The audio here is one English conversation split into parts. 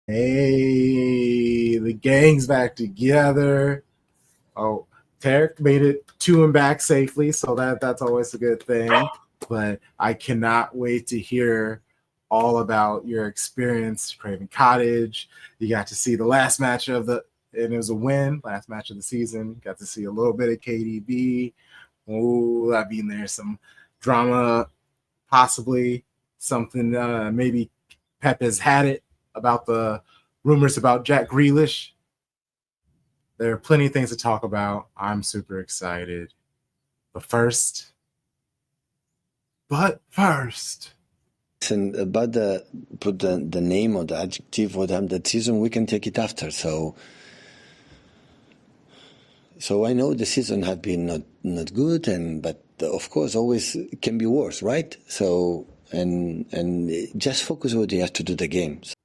Hey, the gang's back together. Oh, Tarik made it to and back safely, so that's always a good thing. But I cannot wait to hear all about your experience, Craven Cottage. You got to see the last match of the, and it was a win, last match of the season. Got to see a little bit of KDB. Oh, I mean, there's some drama, possibly something. Maybe Pep has had it about the rumors about Jack Grealish. There are plenty of things to talk about. I'm super excited. But first, but first, And about the put the name or the adjective for them that season, we can take it after. So I know the season have been not good, but of course always can be worse, right? So and just focus what you have to do the games.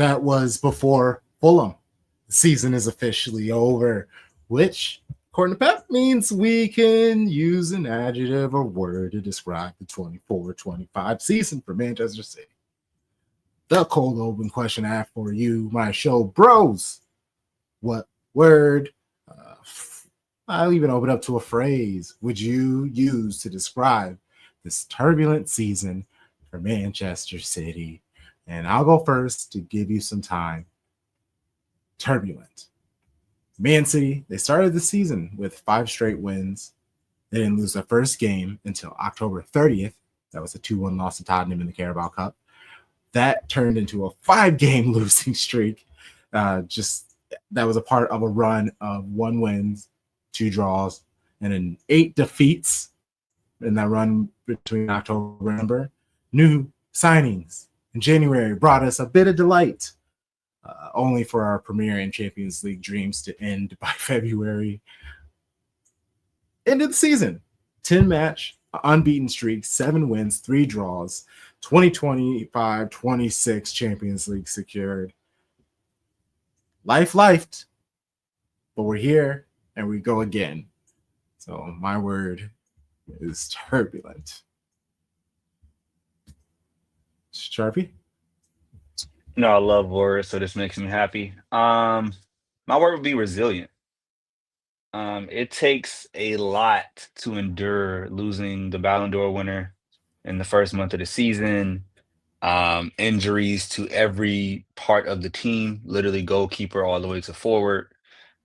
that was before Fulham. The season is officially over, which, according to Pep, means we can use an adjective or word to describe the 24-25 season for Manchester City. The cold open question I have for you, my show bros. What word, I'll even open up to a phrase, would you use to describe this turbulent season for Manchester City? And I'll go first to give you some time. Turbulent. Man City, they started the season with 5 straight wins. They didn't lose their first game until October 30th. That was a 2-1 loss to Tottenham in the Carabao Cup. That turned into a 5-game losing streak. Just that was a part of a run of 1 wins, 2 draws, and then 8 defeats in that run between October and November. New signings in January brought us a bit of delight, only for our Premier and Champions League dreams to end by February. End of the season, 10-match, unbeaten streak, 7 wins, 3 draws, 2025-26 Champions League secured. Lifed, but we're here and we go again. So my word is turbulent. Sharpie? No, I love words, so this makes me happy. My word would be resilient. It takes a lot to endure losing the Ballon d'Or winner in the first month of the season. Injuries to every part of the team, literally goalkeeper all the way to forward.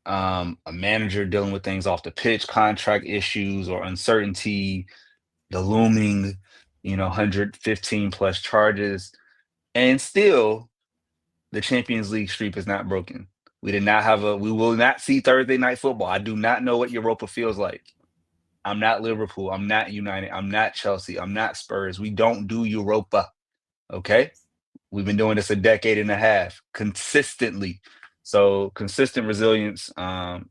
A manager dealing with things off the pitch, contract issues or uncertainty, the looming, 115 plus charges, and still the Champions League streak is not broken. We will not see Thursday night football. I do not know what Europa feels like. I'm not Liverpool. I'm not United. I'm not Chelsea. I'm not Spurs. We don't do Europa. Okay. We've been doing this a decade and a half consistently. So consistent resilience. And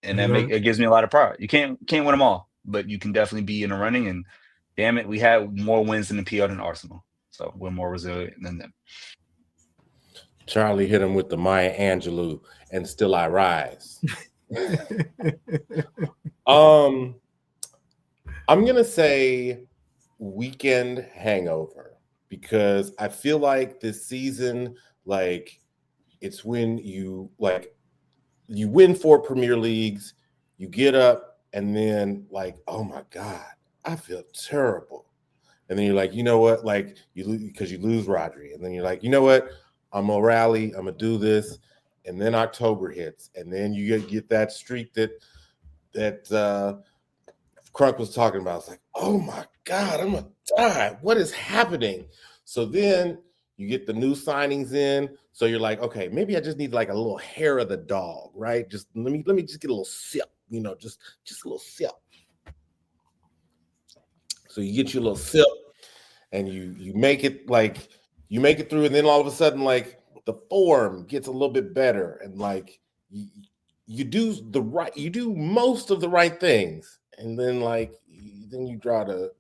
it gives me a lot of pride. You can't win them all, but you can definitely be in the running. And damn it, we had more wins in the PL than Arsenal. So we're more resilient than them. Charlie hit him with the Maya Angelou, and still I rise. I'm gonna say weekend hangover because I feel like this season, like it's when you win 4 Premier Leagues, you get up and then like, oh my God, I feel terrible. And then you're like, you know what? Like you lose because you lose Rodri, and then you're like, you know what? I'm gonna rally. I'm gonna do this, and then October hits, and then you get that streak that Crunk was talking about. It's like, oh my God, I'm gonna die. What is happening? So then you get the new signings in. So you're like, okay, maybe I just need like a little hair of the dog, right? Just let me just get a little sip, just a little sip. So you get your little sip, and you make it through, and then all of a sudden, like the form gets a little bit better, and like you do most of the right things, and then then you draw to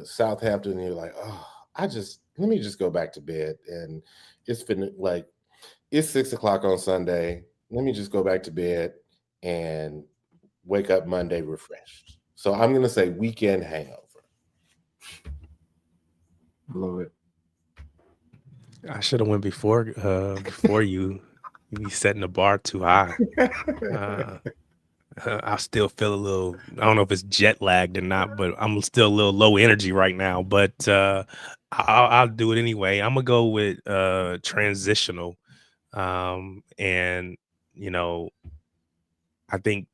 Southampton, and you're like, oh, let me just go back to bed, and it's been like it's 6 o'clock on Sunday. Let me just go back to bed and wake up Monday refreshed. So I'm gonna say weekend hangover. Love it. I should have went before you. You be setting the bar too high. I still feel a little. I don't know if it's jet lagged or not, but I'm still a little low energy right now. But I'll do it anyway. I'm gonna go with transitional. And you know, I think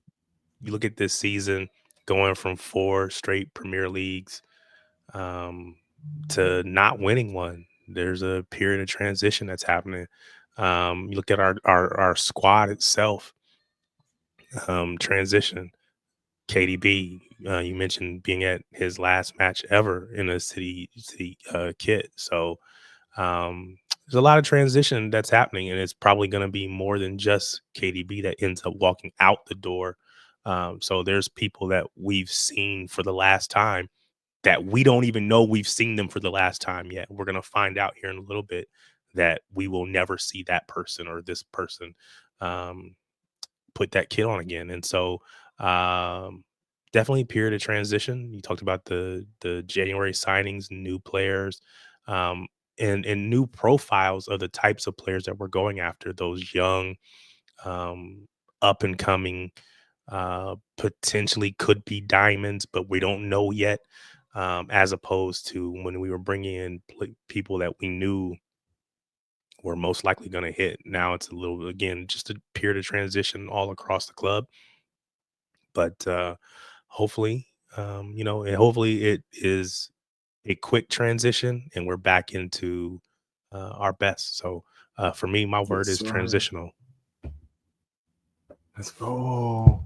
you look at this season going from 4 straight Premier Leagues to not winning one. There's a period of transition that's happening. You look at our squad itself, transition. KDB, you mentioned being at his last match ever in a city kit. So there's a lot of transition that's happening, and it's probably going to be more than just KDB that ends up walking out the door. So there's people that we've seen for the last time that we don't even know we've seen them for the last time yet. We're going to find out here in a little bit that we will never see that person or this person put that kit on again. And so definitely a period of transition. You talked about the January signings, new players, and new profiles of the types of players that we're going after, those young, up and coming, potentially could be diamonds, but we don't know yet. As opposed to when we were bringing in people that we knew were most likely going to hit. Now it's a little, again, just a period of transition all across the club. But hopefully, and hopefully it is a quick transition and we're back into our best. So for me, my word is transitional. Let's go.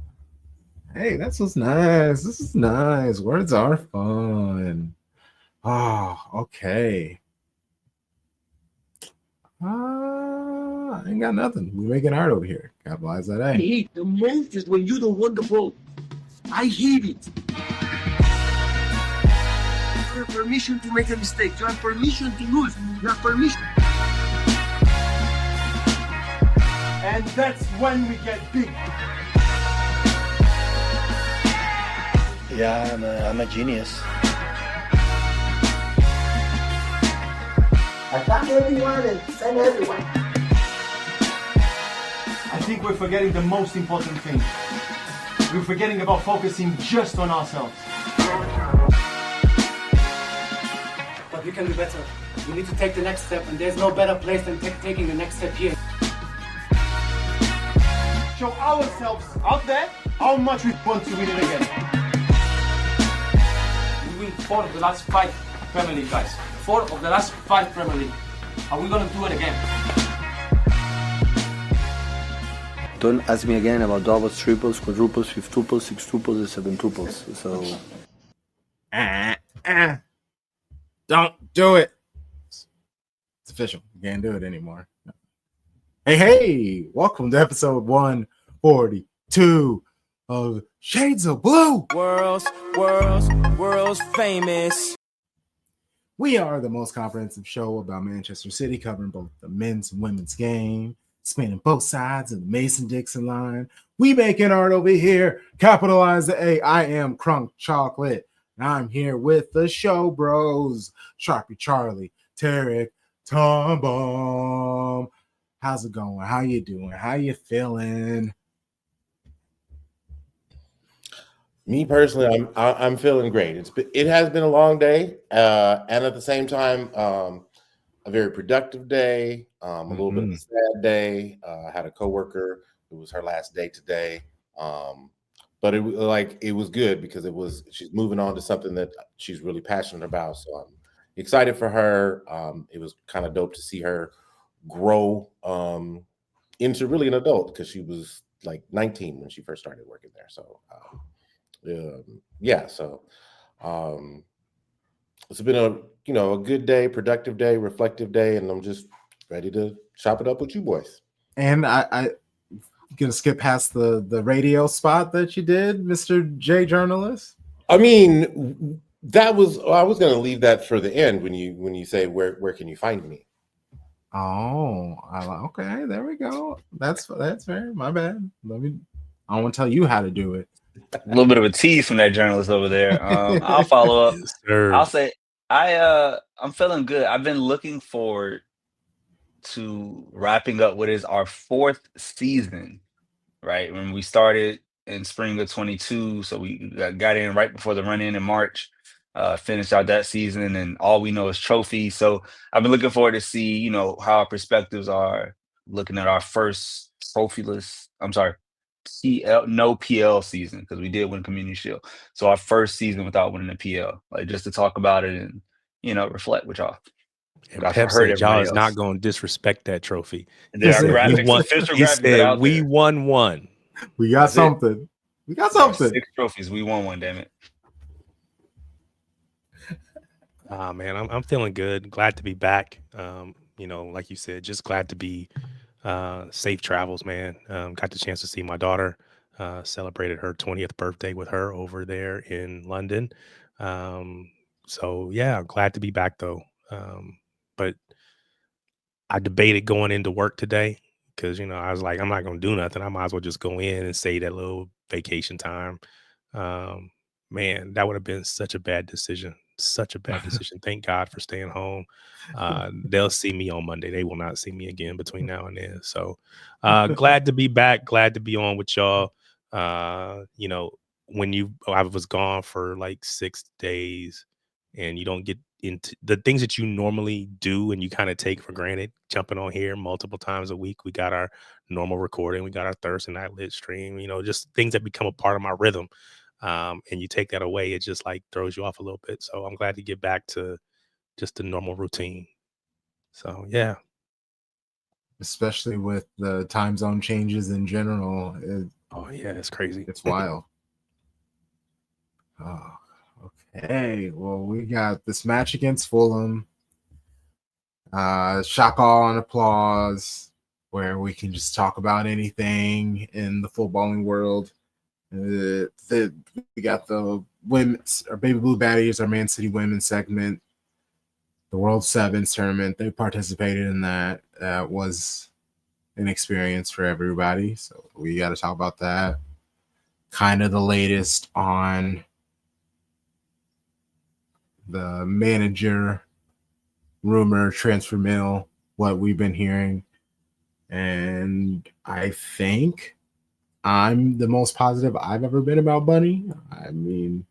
Hey, that's what's nice. This is nice. Words are fun. Oh, okay. I ain't got nothing. We making art over here. Capitalize that A. I hate the most is when you don't want the ball. I hate it. You have permission to make a mistake. You have permission to lose. You have permission. And that's when we get big. Yeah, I'm a genius. Attack everyone and send everyone. I think we're forgetting the most important thing. We're forgetting about focusing just on ourselves. But we can do better. We need to take the next step, and there's no better place than taking the next step here. Show ourselves out there how much we want to win it again. We win 4 of the last 5 Premier League, guys. 4 of the last 5 Premier League. Are we going to do it again? Don't ask me again about doubles, triples, quadruples, fifthuples, sextuples, and seventuples. So Don't do it. It's official. You can't do it anymore. Hey, welcome to episode 142 of Shades of Blue. World's famous. We are the most comprehensive show about Manchester City, covering both the men's and women's game, spanning both sides of the Mason-Dixon line. We making art over here. Capitalize the A. I am Crunk Chocolate, and I'm here with the show bros, Sharpie Charlie, Tarik, Tom Bomb. How's it going? How you doing? How you feeling? Me personally, I'm feeling great. It has been a long day, and at the same time, a very productive day. A little bit of a sad day. I had a coworker. It was her last day today, but it was good because she's moving on to something that she's really passionate about. So I'm excited for her. It was kind of dope to see her grow into really an adult because she was like 19 when she first started working there. So. So it's been a good day, productive day, reflective day, and I'm just ready to chop it up with you boys. And I gonna skip past the radio spot that you did, Mr. J Journalist. I mean, I was gonna leave that for the end when you say where can you find me. Oh, okay, there we go. That's fair. My bad. I want to tell you how to do it. A little bit of a tease from that journalist over there. I'll follow up. Yes, sir. I'll say I'm feeling good. I've been looking forward to wrapping up what is our 4th season, right? When we started in spring of 22, so we got in right before the run in March, finished out that season, and all we know is trophies. So I've been looking forward to see, you know, how our perspectives are looking at our first trophyless, I'm sorry, no PL season, because we did win Community Shield. So our first season without winning the PL, like just to talk about it and, you know, reflect with y'all. And I've Pep heard said y'all everybody is not else. going to disrespect that trophy. And He then our said, We graphics, won. official He graphics are said out we there. won one. We got That's it. something. We got There are something. 6 trophies. We won one, damn it. Man, I'm feeling good. Glad to be back. You know, like you said, just glad to be safe travels, man. Got the chance to see my daughter. Celebrated her 20th birthday with her over there in London. So yeah, glad to be back though. But I debated going into work today because, you know, I was like, I'm not going to do nothing. I might as well just go in and say that little vacation time. Man, that would have been such a bad decision. Such a bad decision. Thank God for staying home. They'll see me on Monday. They will not see me again between now and then. So glad to be back. Glad to be on with y'all. You know, I was gone for like 6 days and you don't get into the things that you normally do and you kind of take for granted, jumping on here multiple times a week. We got our normal recording, we got our Thursday night lit stream, you know, just things that become a part of my rhythm. And you take that away, it just like throws you off a little bit. So I'm glad to get back to just the normal routine. So yeah. Especially with the time zone changes in general. Oh yeah, it's crazy. It's wild. Oh, okay. Well, we got this match against Fulham. Shock all and applause, where we can just talk about anything in the footballing world. We got the women's, our Baby Blue Baddies, our Man City women's segment, the World Sevens tournament. They participated in that. That was an experience for everybody. So we got to talk about that. Kind of the latest on the manager rumor, transfer mill, what we've been hearing. And I think I'm the most positive I've ever been about Bunny. I mean,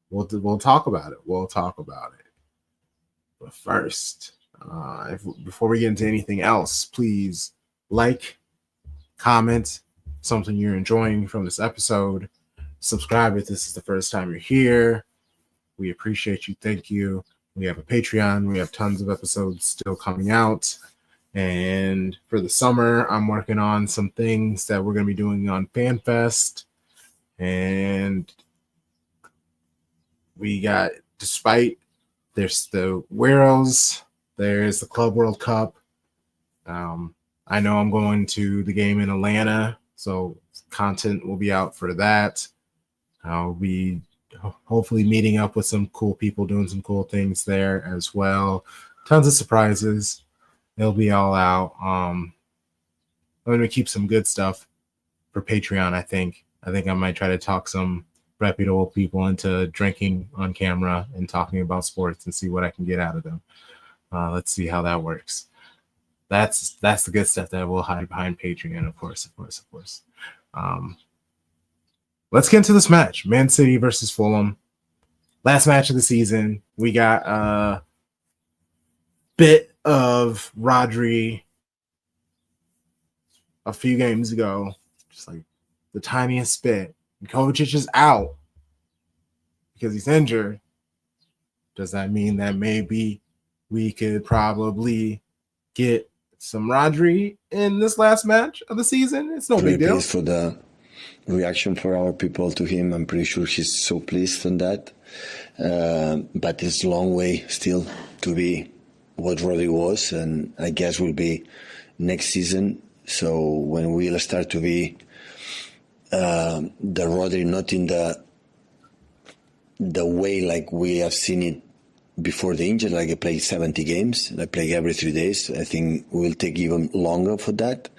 we'll talk about it. We'll talk about it. But first, before we get into anything else, please like, comment something you're enjoying from this episode. Subscribe if this is the first time you're here. We appreciate you. Thank you. We have a Patreon. We have tons of episodes still coming out. And for the summer, I'm working on some things that we're going to be doing on FanFest. And we got, despite there's the Euros, there's the Club World Cup. I know I'm going to the game in Atlanta, so content will be out for that. I'll be hopefully meeting up with some cool people, doing some cool things there as well. Tons of surprises. They'll be all out. I'm going to keep some good stuff for Patreon, I think. I might try to talk some reputable people into drinking on camera and talking about sports and see what I can get out of them. Let's see how that works. That's the good stuff that we'll hide behind Patreon, of course. Let's get into this match. Man City versus Fulham. Last match of the season. We got a bit of Rodri a few games ago. Just like the tiniest bit. And Kovacic is out because he's injured. Does that mean that maybe we could probably get some Rodri in this last match of the season? It's no big deal. Pleased for the reaction for our people to him. I'm pretty sure he's so pleased on that. But it's a long way still to be what Rodri was, and I guess will be next season. So when we'll start to be the Rodri not in the way like we have seen it before the injury, like I played 70 games, I play every 3 days. I think we'll take even longer for that,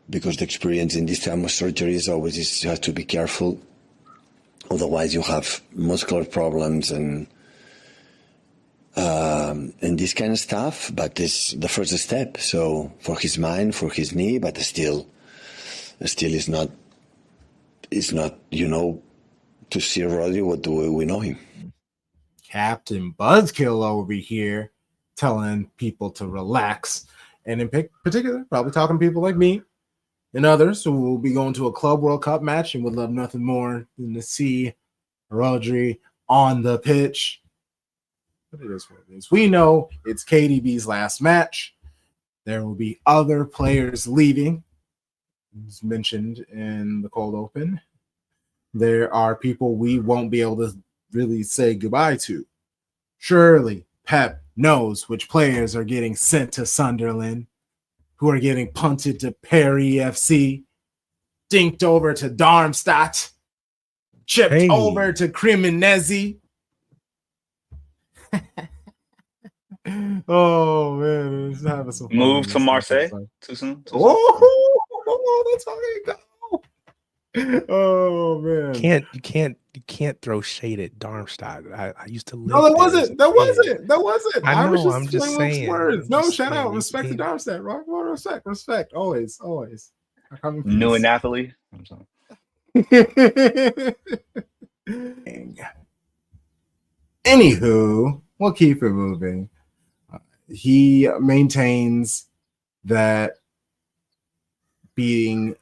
because the experience in this time of surgery is always you have to be careful. Otherwise, you have muscular problems and and this kind of stuff, but it's the first step. So for his mind, for his knee, but still is not, to see Rodri what the way we know him. Captain Buzzkill over here telling people to relax. And in particular, probably talking to people like me and others who will be going to a Club World Cup match and would love nothing more than to see Rodri on the pitch. But it is what it is. We know it's KDB's last match. There will be other players leaving, as mentioned in the cold open. There are people we won't be able to really say goodbye to. Surely Pep knows which players are getting sent to Sunderland, who are getting punted to Perry FC, dinked over to Darmstadt, chipped over to Cremonese. Oh man, it's having some fun. Move to Marseille too soon. That's how they go. Oh man, You can't throw shade at Darmstadt. I used to live. No, that wasn't. I know. Was I'm just saying. Words. No, shout out, respect to Darmstadt. Right? Respect. Always. New Napoli. I'm sorry. Anywho, we'll keep it moving. He maintains that beating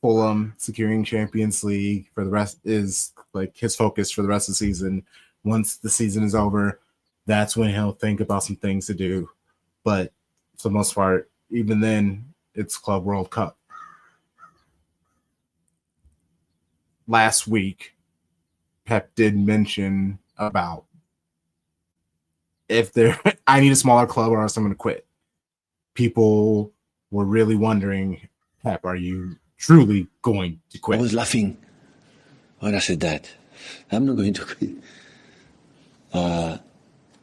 Fulham, securing Champions League for the rest is like his focus for the rest of the season. Once the season is over, that's when he'll think about some things to do. But for the most part, even then, it's Club World Cup. Last week, Pep did mention about I need a smaller club or else I'm going to quit. People were really wondering, Pep, are you truly going to quit? I was laughing when I said that. I'm not going to quit.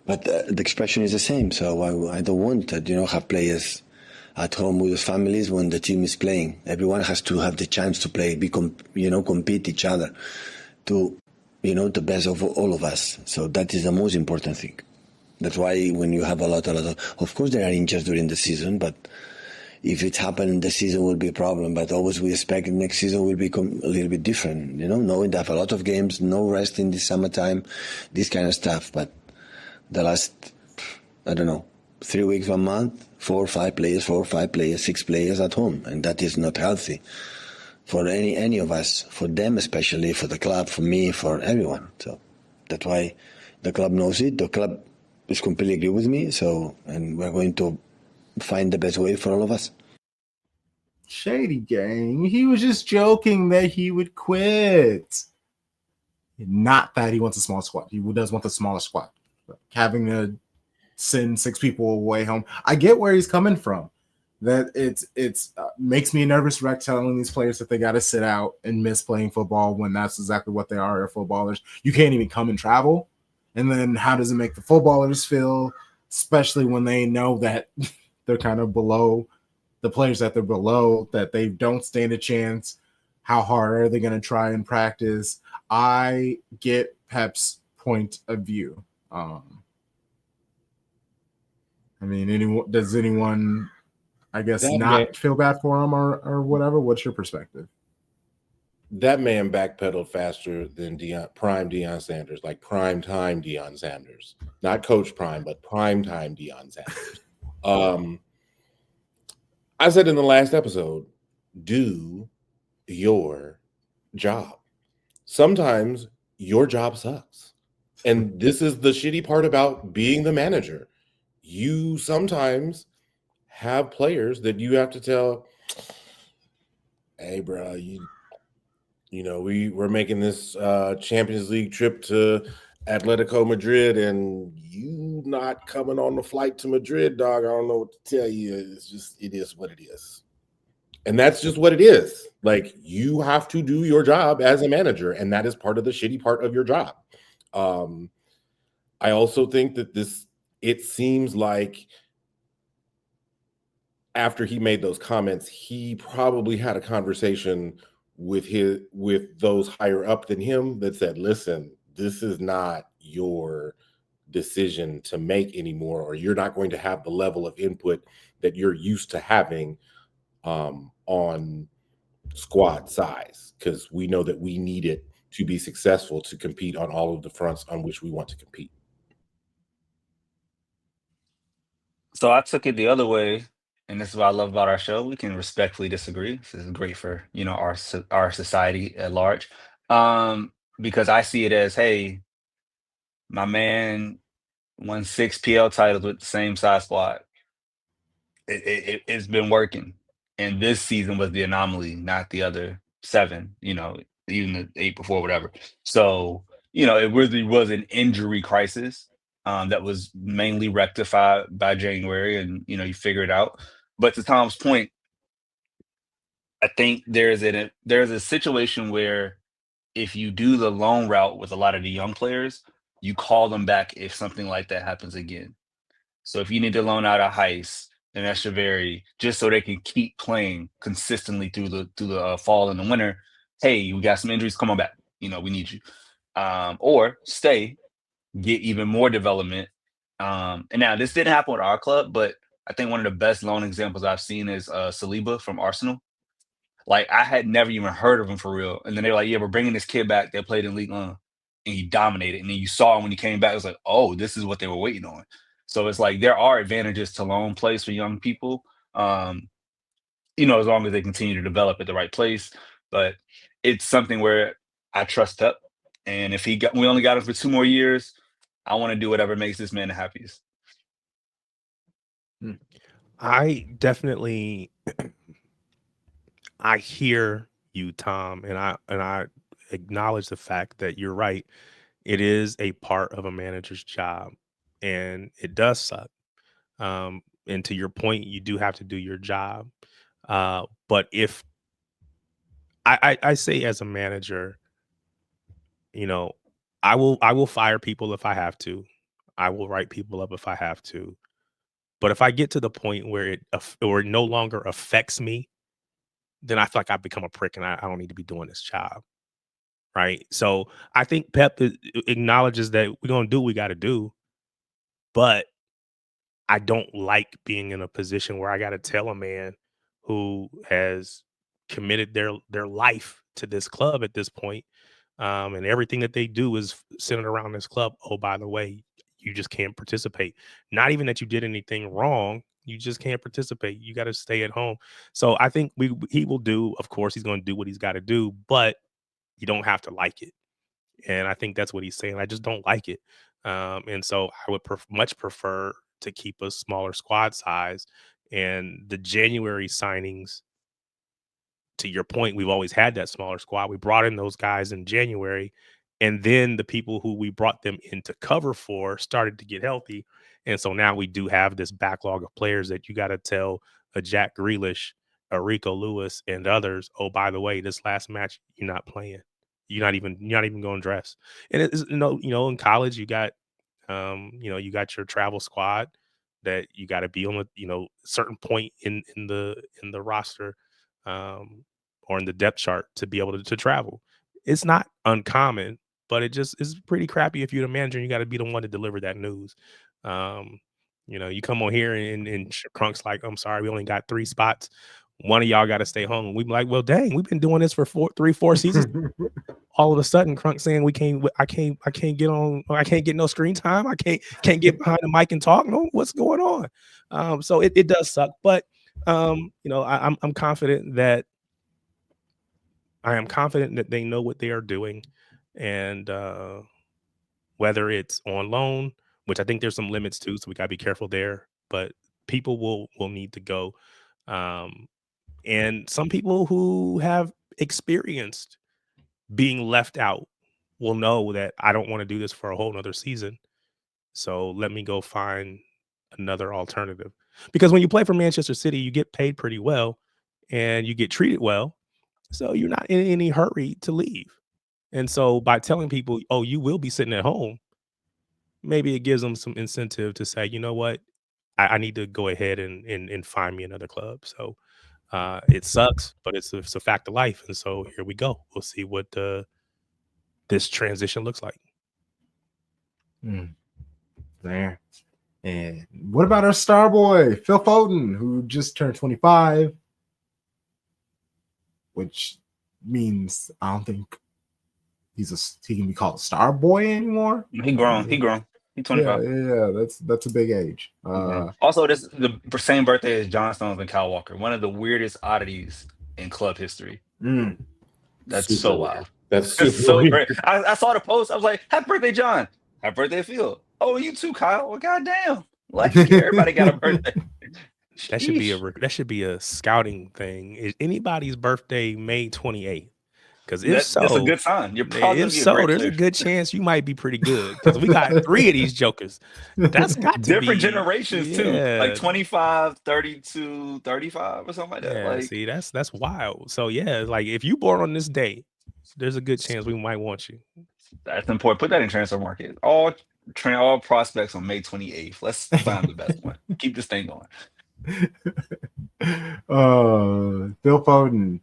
But the expression is the same. So I don't want to, have players at home with their families when the team is playing. Everyone has to have the chance to play, compete each other to, the best of all of us. So that is the most important thing. That's why when you have a lot of course there are injuries during the season, but if it happened, the season will be a problem. But always we expect next season will be a little bit different, knowing they have a lot of games, no rest in the summertime, this kind of stuff. But the last, 3 weeks, 1 month, 4 or 5 players, 6 players at home. And that is not healthy for any of us, for them especially, for the club, for me, for everyone. So that's why the club knows it. The club is completely agree with me. And we're going to find the best way for all of us. Shady gang. He was just joking that he would quit. Not that he wants a small squad. He does want the smaller squad. Having to send 6 people away home. I get where he's coming from. That it's makes me a nervous wreck telling these players that they got to sit out and miss playing football when that's exactly what they are. They're footballers. You can't even come and travel. And then how does it make the footballers feel, especially when they know that they're kind of below the players that they're below, that they don't stand a chance? How hard are they going to try and practice? I get Pep's point of view. Does anyone, I guess, feel bad for him or whatever? What's your perspective? That man backpedaled faster than prime Deion Sanders, like prime time Deion Sanders, not Coach Prime, but prime time Deion Sanders. I said in the last episode, do your job. Sometimes your job sucks. And this is the shitty part about being the manager. You sometimes have players that you have to tell, hey, bro, we're making this Champions League trip to Atletico Madrid, and you not coming on the flight to Madrid, dog. I don't know what to tell you. It is what it is. And that's just what it is. Like, you have to do your job as a manager, and that is part of the shitty part of your job. I also think that it seems like after he made those comments, he probably had a conversation with those higher up than him that said, listen, this is not your decision to make anymore, or you're not going to have the level of input that you're used to having on squad size, because we know that we need it to be successful to compete on all of the fronts on which we want to compete. So I took it the other way, and this is what I love about our show. We can respectfully disagree. This is great for our society at large, because I see it as, hey, my man won 6 PL titles with the same size squad. It's been working, and this season was the anomaly, not the other 7. Even the 8 before, whatever. So it really was an injury crisis that was mainly rectified by January, and you figure it out. But to Tom's point, I think there's a situation where if you do the loan route with a lot of the young players, you call them back if something like that happens again. So if you need to loan out a Heist and Echeverry just so they can keep playing consistently through the fall and the winter, hey, we got some injuries, come on back. We need you. Or stay, get even more development. And now this didn't happen with our club, but I think one of the best loan examples I've seen is Saliba from Arsenal. Like, I had never even heard of him for real. And then they were like, yeah, we're bringing this kid back that played in League One. And he dominated. And then you saw him when he came back. It was like, oh, this is what they were waiting on. So it's like there are advantages to loan plays for young people, as long as they continue to develop at the right place. But it's something where I trust Pep. And if we only got him for 2 more years, I want to do whatever makes this man the happiest. I definitely I hear you, Tom, and I acknowledge the fact that you're right. It is a part of a manager's job, and it does suck. And to your point, you do have to do your job. But if I say as a manager, you know, I will fire people if I have to. I will write people up if I have to. But if I get to the point where it no longer affects me, then I feel like I've become a prick and I don't need to be doing this job. Right. So I think Pep acknowledges that we're going to do what we got to do. But I don't like being in a position where I got to tell a man who has committed their life to this club at this point, and everything that they do is centered around this club. Oh, by the way, you just can't participate. Not even that you did anything wrong. You just can't participate. You got to stay at home. So I think he will do. Of course, he's going to do what he's got to do, but you don't have to like it. And I think that's what he's saying. I just don't like it. And so I would much prefer to keep a smaller squad size. And the January signings, to your point, we've always had that smaller squad. We brought in those guys in January. And then the people who we brought them in to cover for started to get healthy. And so now we do have this backlog of players that you got to tell a Jack Grealish, a Rico Lewis, and others, oh, by the way, this last match, you're not playing. You're not even going to dress. And it's, in college, you got you got your travel squad that you got to be on a certain point in the roster, or in the depth chart to be able to travel. It's not uncommon, but it just is pretty crappy if you're the manager and you got to be the one to deliver that news. You come on here and Crunk's like, I'm sorry, we only got 3 spots. One of y'all got to stay home. We be like, well, dang, we've been doing this for 4 seasons. All of a sudden, Crunk saying I can't get on, or I can't get no screen time. I can't get behind the mic and talk. No, what's going on? So it does suck, but I'm confident that they know what they are doing, and whether it's on loan, which I think there's some limits too, so we gotta be careful there. But people will need to go, and some people who have experienced being left out will know that I don't want to do this for a whole nother season. So let me go find another alternative. Because when you play for Manchester City, you get paid pretty well and you get treated well. So you're not in any hurry to leave. And so by telling people, oh, you will be sitting at home, maybe it gives them some incentive to say, you know what, I need to go ahead and find me another club. So it sucks, but it's a fact of life. And so here we go. We'll see what this transition looks like. there. And what about our star boy, Phil Foden, who just turned 25, which means I don't think he can be called a star boy anymore. He grown. He 25. Yeah. That's a big age. Also, this the same birthday as John Stones and Kyle Walker. One of the weirdest oddities in club history. That's Super so weird. wild. That's It's super so weird. great. I saw the post. I was like, "Happy birthday, John! Happy birthday, Phil! Oh, you too, Kyle! Well, goddamn! Like everybody got a birthday." That should be a scouting thing. Is anybody's birthday May 28th? Because That's a good sign. You're probably gonna if get great so, there's a players. good chance you might be pretty good. Because we got 3 of these jokers. That's got to Different be generations too. yeah. Like 25, 32, 35 or something like that. Yeah, Like see, that's wild. So yeah, like if you born on this day, there's a good chance we might want you. that's important. Put that in transfer market. All prospects on May 28th. Let's find the best one. Keep this thing going. Phil Foden,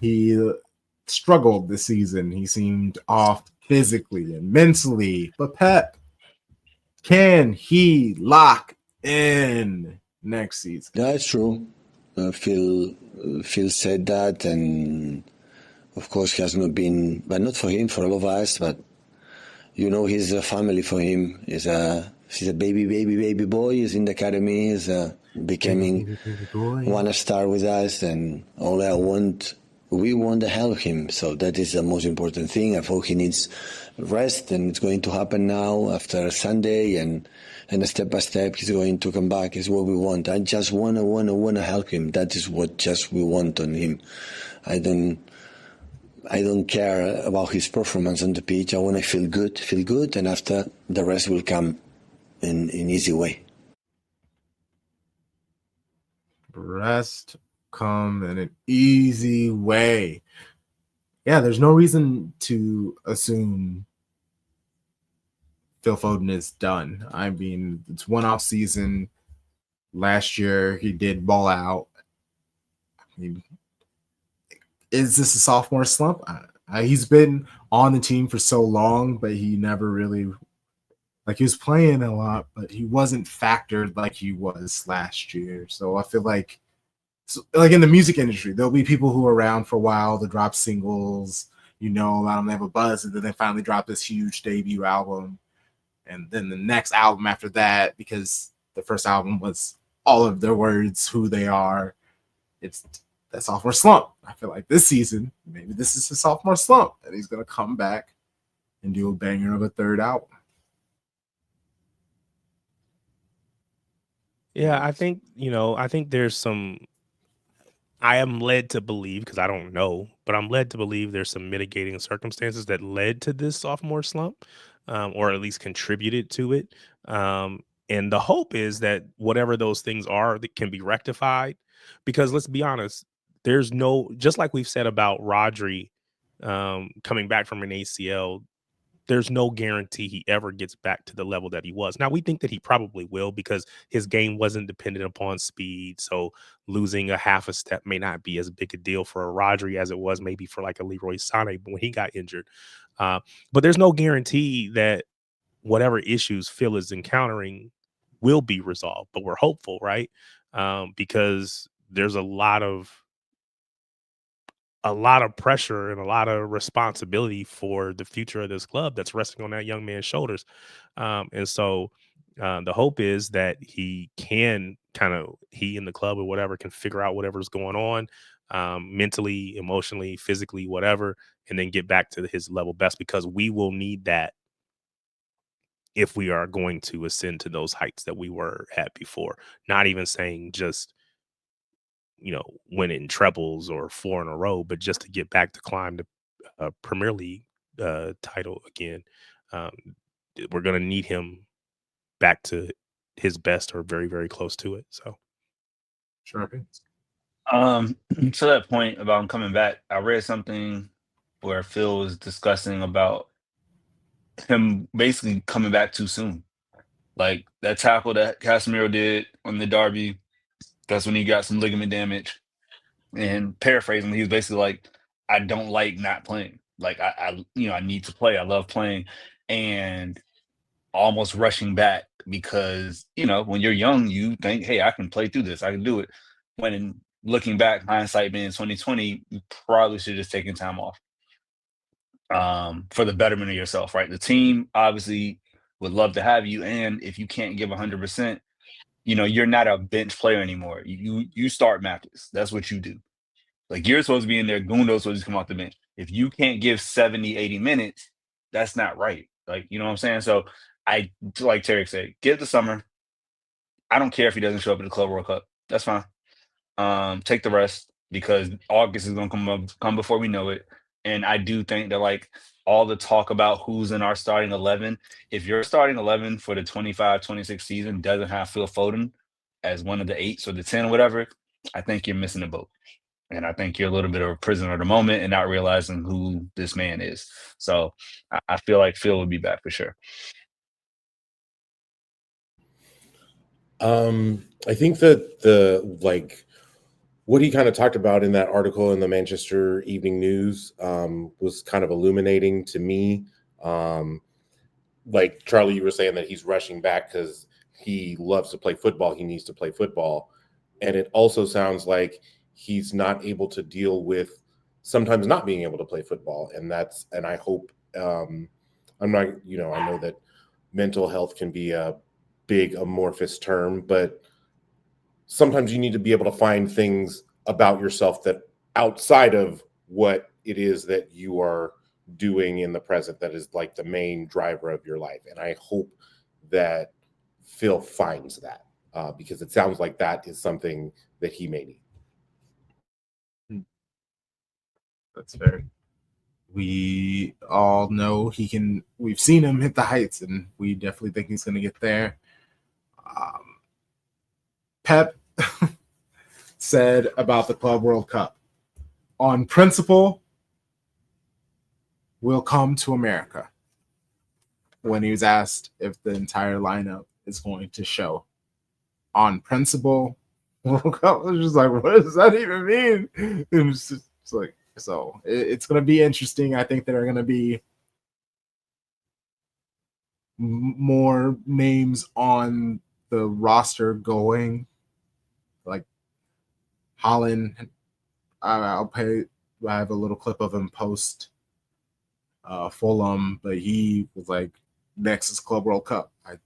he struggled this season. He seemed off physically and mentally. But Pep, can he lock in next season? Yeah, it's true. Phil said that, and of course he has not been, but not for him, for all of us. But you know, he's a family for him. He's a baby boy. He's in the academy. He's becoming one star with us, and we want to help him. So that is the most important thing. I thought he needs rest, and it's going to happen now after Sunday, and step by step he's going to come back. Is what we want. I just wanna help him. That is what just we want on him. I don't care about his performance on the pitch. I want to feel good, and after the rest will come in easy way. Rest come in an easy way. Yeah, there's no reason to assume Phil Foden is done. I mean, it's one off season. Last year he did ball out. I mean, is this a sophomore slump? He's been on the team for so long, but he never really he was playing a lot, but he wasn't factored like he was last year. So I feel like in the music industry, there'll be people who are around for a while to drop singles, a lot of them have a buzz, and then they finally drop this huge debut album. And then the next album after that, because the first album was all of their words, who they are, it's that sophomore slump. I feel like this season, maybe this is his sophomore slump, and he's going to come back and do a banger of a third album. Yeah, I think there's some. I am led to believe, because I don't know, but I'm led to believe there's some mitigating circumstances that led to this sophomore slump, or at least contributed to it. And the hope is that whatever those things are, that can be rectified. Because let's be honest, there's just like we've said about Rodri coming back from an ACL, there's no guarantee he ever gets back to the level that he was. Now, we think that he probably will, because his game wasn't dependent upon speed. So losing a half a step may not be as big a deal for a Rodri as it was maybe for like a Leroy Sané when he got injured. But there's no guarantee that whatever issues Phil is encountering will be resolved. But we're hopeful, right? Because there's a lot of pressure and a lot of responsibility for the future of this club that's resting on that young man's shoulders. And so the hope is that he and the club or whatever can figure out whatever's going on, mentally, emotionally, physically, whatever, and then get back to his level best, because we will need that if we are going to ascend to those heights that we were at before. Not even saying just winning trebles or 4 in a row, but just to get back to climb the Premier League title again. We're going to need him back to his best or very, very close to it. So, sure. To that point about him coming back, I read something where Phil was discussing about him basically coming back too soon. Like that tackle that Casemiro did on the derby, that's when he got some ligament damage. And paraphrasing, he was basically like, I don't like not playing. Like I need to play. I love playing. And almost rushing back because, when you're young, you think, hey, I can play through this. I can do it. When looking back, hindsight being 2020, you probably should have just taken time off for the betterment of yourself, right? The team obviously would love to have you. And if you can't give 100%, you're not a bench player anymore. You start matches. That's what you do. Like, you're supposed to be in there. Gundo's supposed to come off the bench. If you can't give 70, 80 minutes, that's not right. Like, you know what I'm saying? So I, like Tarik said, give the summer. I don't care if he doesn't show up at the Club World Cup. That's fine. Take the rest because August is gonna come before we know it. And I do think that, like, all the talk about who's in our starting 11, if your starting 11 for the 25-26 season doesn't have Phil Foden as one of the 8s or the 10 or whatever, I think you're missing the boat. And I think you're a little bit of a prisoner of the moment and not realizing who this man is. So I feel like Phil would be back for sure. I think that what he kind of talked about in that article in the Manchester Evening News was kind of illuminating to me. Like Charlie, you were saying that he's rushing back because he loves to play football. He needs to play football. And it also sounds like he's not able to deal with sometimes not being able to play football. And I hope, I'm not, I know that mental health can be a big amorphous term, but sometimes you need to be able to find things about yourself that outside of what it is that you are doing in the present that is like the main driver of your life. And I hope that Phil finds that because it sounds like that is something that he may need. That's fair. We all know we've seen him hit the heights, and we definitely think he's going to get there. Pep said about the Club World Cup, on principle, we'll come to America. When he was asked if the entire lineup is going to show, on principle, World Cup, I was just like, what does that even mean? It's like, so it's going to be interesting. I think there are going to be more names on the roster going, like Holland. I have a little clip of him post Fulham, but he was like, next is Club World Cup. It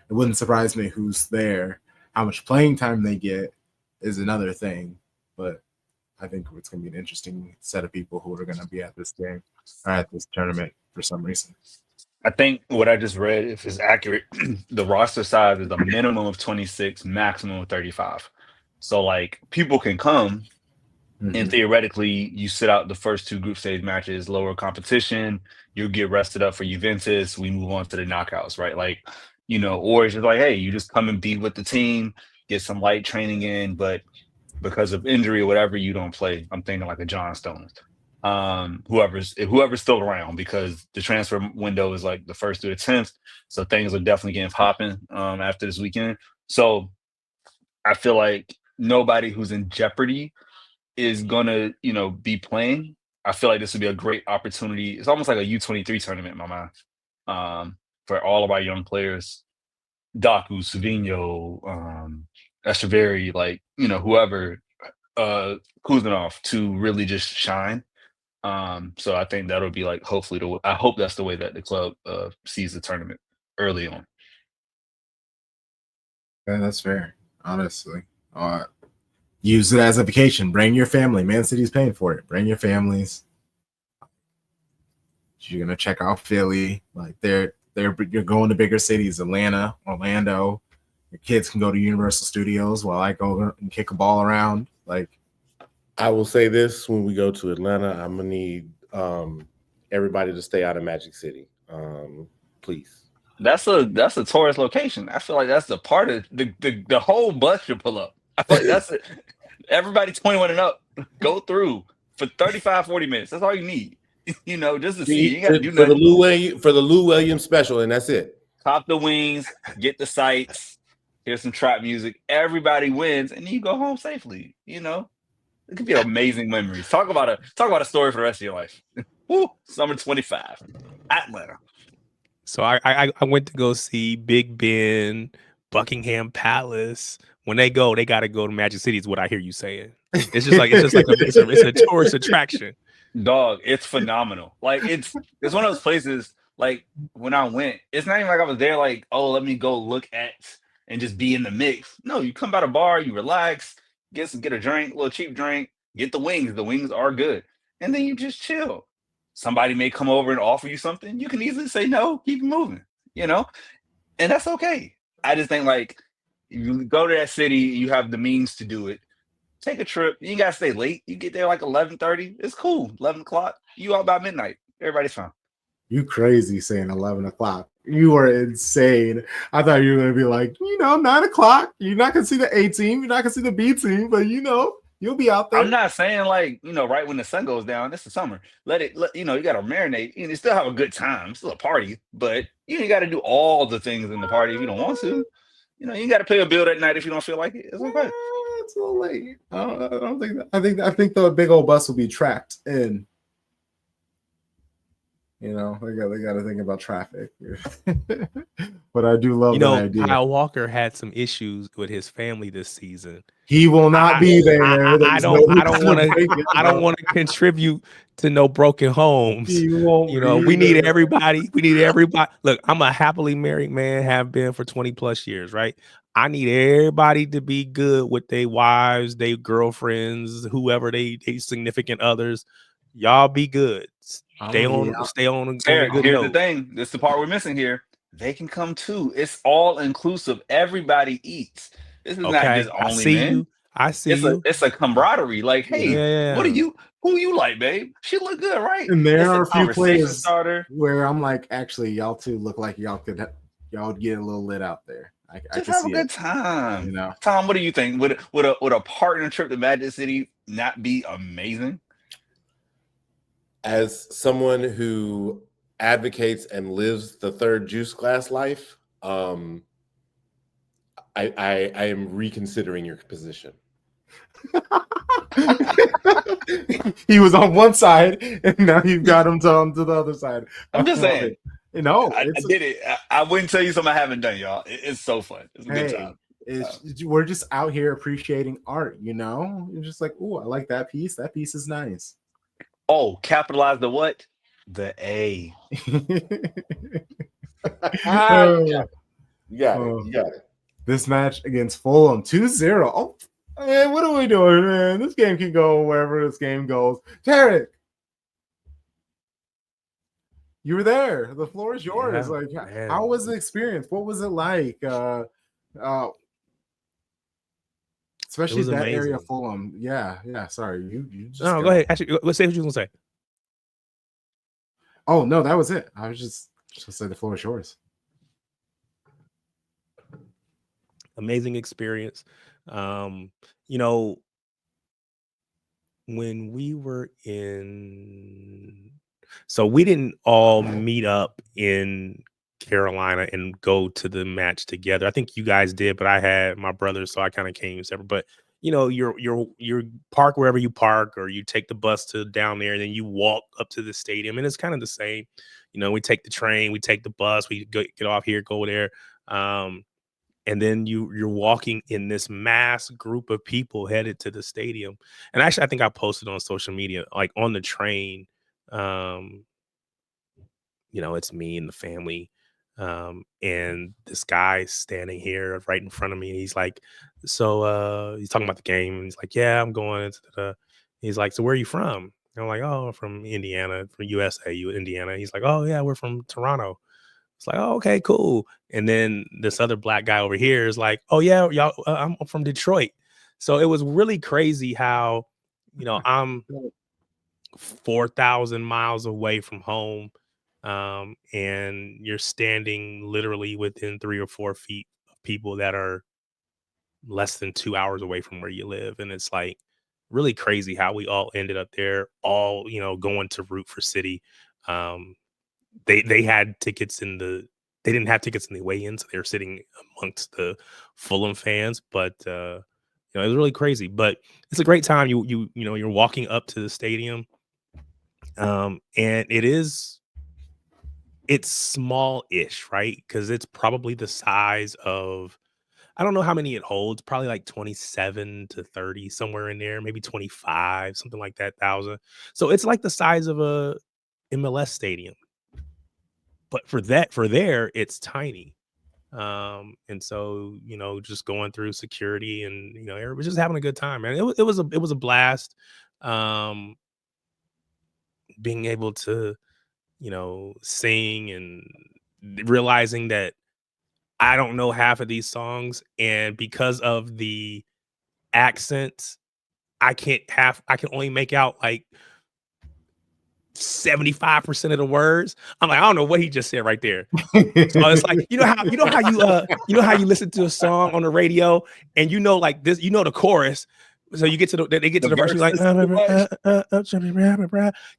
wouldn't surprise me who's there. How much playing time they get is another thing, but I think it's going to be an interesting set of people who are going to be at this game or at this tournament for some reason. I think what I just read, if it's accurate, the roster size is a minimum of 26, maximum of 35. So, like, people can come, and theoretically, you sit out the first 2 group stage matches, lower competition, you get rested up for Juventus, we move on to the knockouts, right? Like, or it's just like, hey, you just come and be with the team, get some light training in, but because of injury or whatever, you don't play. I'm thinking like a John Stones. Whoever's still around, because the transfer window is like the 1st through the 10th. So things are definitely getting popping after this weekend. So I feel like nobody who's in jeopardy is gonna, be playing. I feel like this would be a great opportunity. It's almost like a U23 tournament in my mind, for all of our young players. Daku, Savino, Echeverry, like, whoever, Kuzminov, to really just shine. So I think that'll be like, hopefully, I hope that's the way that the club sees the tournament early on. Yeah, that's fair, honestly. Use it as a vacation. Bring your family. Man City's paying for it. Bring your families. You're gonna check out Philly. Like you're going to bigger cities, Atlanta, Orlando. Your kids can go to Universal Studios while I go and kick a ball around. Like, I will say this: when we go to Atlanta, I'm gonna need everybody to stay out of Magic City, please. That's a tourist location. I feel like that's the part of the whole bus should pull up. I feel like that's it. Everybody 21 and up, go through for 35, 40 minutes. That's all you need. Just to see. You got to do for nothing. For the Lou Williams special, and that's it. Cop the wings, get the sights, hear some trap music. Everybody wins, and you go home safely. It could be amazing memories. Talk about a story for the rest of your life. Woo, summer 25, Atlanta. So I went to go see Big Ben, Buckingham Palace. When they go, they got to go to Magic City. Is what I hear you saying. It's just like it's a tourist attraction. Dog, it's phenomenal. Like it's one of those places. Like when I went, it's not even like I was there. Like, oh, let me go look at and just be in the mix. No, you come by the bar, you relax, get a drink, a little cheap drink, get the wings. The wings are good, and then you just chill. Somebody may come over and offer you something. You can easily say no, keep it moving. You know, and that's okay. I just think like you go to that city, you have the means to do it. Take a trip. You ain't gotta stay late. You get there like 11:30. It's cool. 11 o'clock. You out by midnight. Everybody's fine. You crazy saying 11 o'clock. You are insane. I thought you were going to be like, 9 o'clock. You're not going to see the A team. You're not going to see the B team, but you'll be out there. I'm not saying like, right when the sun goes down, it's the summer. You gotta marinate. You still have a good time. It's still a party, but you gotta do all the things in the party if you don't want to. You gotta pay a bill that night if you don't feel like it. It's okay. It's a little late. I don't think that. I think the big old bus will be tracked in. They got to think about traffic. But I do love that idea. Kyle Walker had some issues with his family this season. He will not be there. I don't want to contribute to no broken homes. We need everybody. Look, I'm a happily married man, have been for 20 plus years, right? I need everybody to be good with their wives, their girlfriends, whoever they significant others. Y'all be good. Stay on. Tarik, here's the thing. This is the part we're missing here. They can come too. It's all inclusive. Everybody eats. This is not just only men. I see you. It's a camaraderie. Like, hey, who you like, babe? She look good, right? And there are a few plays where I'm like, actually, y'all two look like y'all would get a little lit out there. I just can have see a good time. Tom, what do you think? Would a partner trip to Magic City not be amazing? As someone who advocates and lives the third juice glass life, I am reconsidering your position. He was on one side, and now you've got him to the other side. I'm just saying. I did it. I wouldn't tell you something I haven't done, y'all. It's so fun. It's a good time. We're just out here appreciating art, You're just like, oh, I like that piece. That piece is nice. Oh, capitalize the what? The A. You got it. This match against Fulham, 2-0. Oh, man, what are we doing, man? This game can go wherever this game goes. Tarik, you were there. The floor is yours. How was the experience? What was it like? Especially that amazing area of Fulham. Yeah. Sorry, you just go ahead. Actually, let's say what you gonna say. Oh no, that was it. I was just say the floor is yours. Amazing experience. When we were so we didn't all meet up in Carolina and go to the match together. I think you guys did, but I had my brother, so I kind of came separate. But you park wherever you park, or you take the bus to down there, and then you walk up to the stadium, and it's kind of the same. We take the train, we take the bus, we get off here, go there, and then you're walking in this mass group of people headed to the stadium. And actually, I think I posted on social media, like on the train, it's me and the family. And this guy standing here right in front of me, and he's like, so he's talking about the game, and he's like, yeah, I'm going to he's like, so where are you from? And I'm like, oh, from Indiana, from Indiana. He's like, oh yeah, we're from Toronto. It's like, oh, okay, cool. And then this other black guy over here is like, oh yeah, y'all, I'm from Detroit. So it was really crazy how, I'm 4,000 miles away from home. And you're standing literally within 3 or 4 feet of people that are less than 2 hours away from where you live. And it's like really crazy how we all ended up there, all, going to root for City. They had tickets they didn't have tickets in the weigh-in, so they were sitting amongst the Fulham fans, but it was really crazy. But it's a great time. You're walking up to the stadium. And it is it's small-ish, right? Because it's probably the size of, I don't know how many it holds, probably like 27 to 30, somewhere in there, maybe 25, something like that, thousand. So it's like the size of a MLS stadium. But for there, it's tiny. And so, just going through security and, everybody's just having a good time, man. It was a blast. Um, being able to, sing and realizing that I don't know half of these songs, and because of the accents, I can only make out like 75% of the words. I'm like, I don't know what he just said right there. So it's like, how you listen to a song on the radio and like this, the chorus. So you get to they get to the verse, you're like,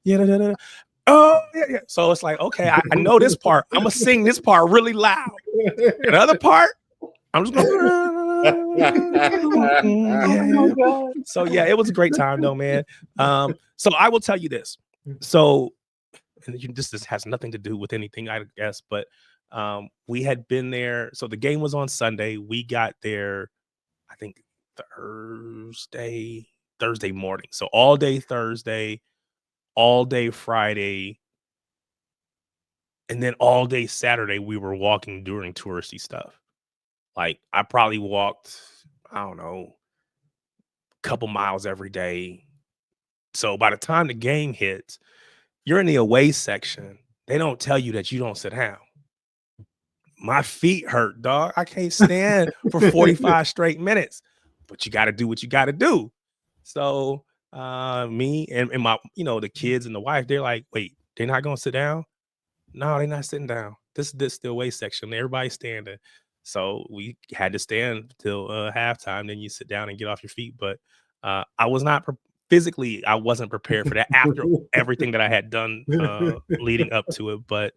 yeah, oh yeah. So it's like, okay, I know this part. I'm gonna sing this part really loud. And the other part, I'm just gonna yeah. So yeah, it was a great time though, man. So I will tell you this. So this has nothing to do with anything, I guess, but we had been there. So the game was on Sunday. We got there, I think Thursday morning. So all day Thursday, all day Friday, and then all day Saturday we were walking during touristy stuff. Like I probably walked, I don't know, a couple miles every day. So by the time the game hits, you're in the away section. They don't tell you that you don't sit down. My feet hurt, dog. I can't stand for 45 straight minutes, but you got to do what you got to do. So me and my, the kids and the wife, they're like, wait, they're not going to sit down? No, they're not sitting down. This the away section. Everybody's standing. So we had to stand till halftime. Then you sit down and get off your feet. But I was not physically, I wasn't prepared for that after everything that I had done leading up to it. But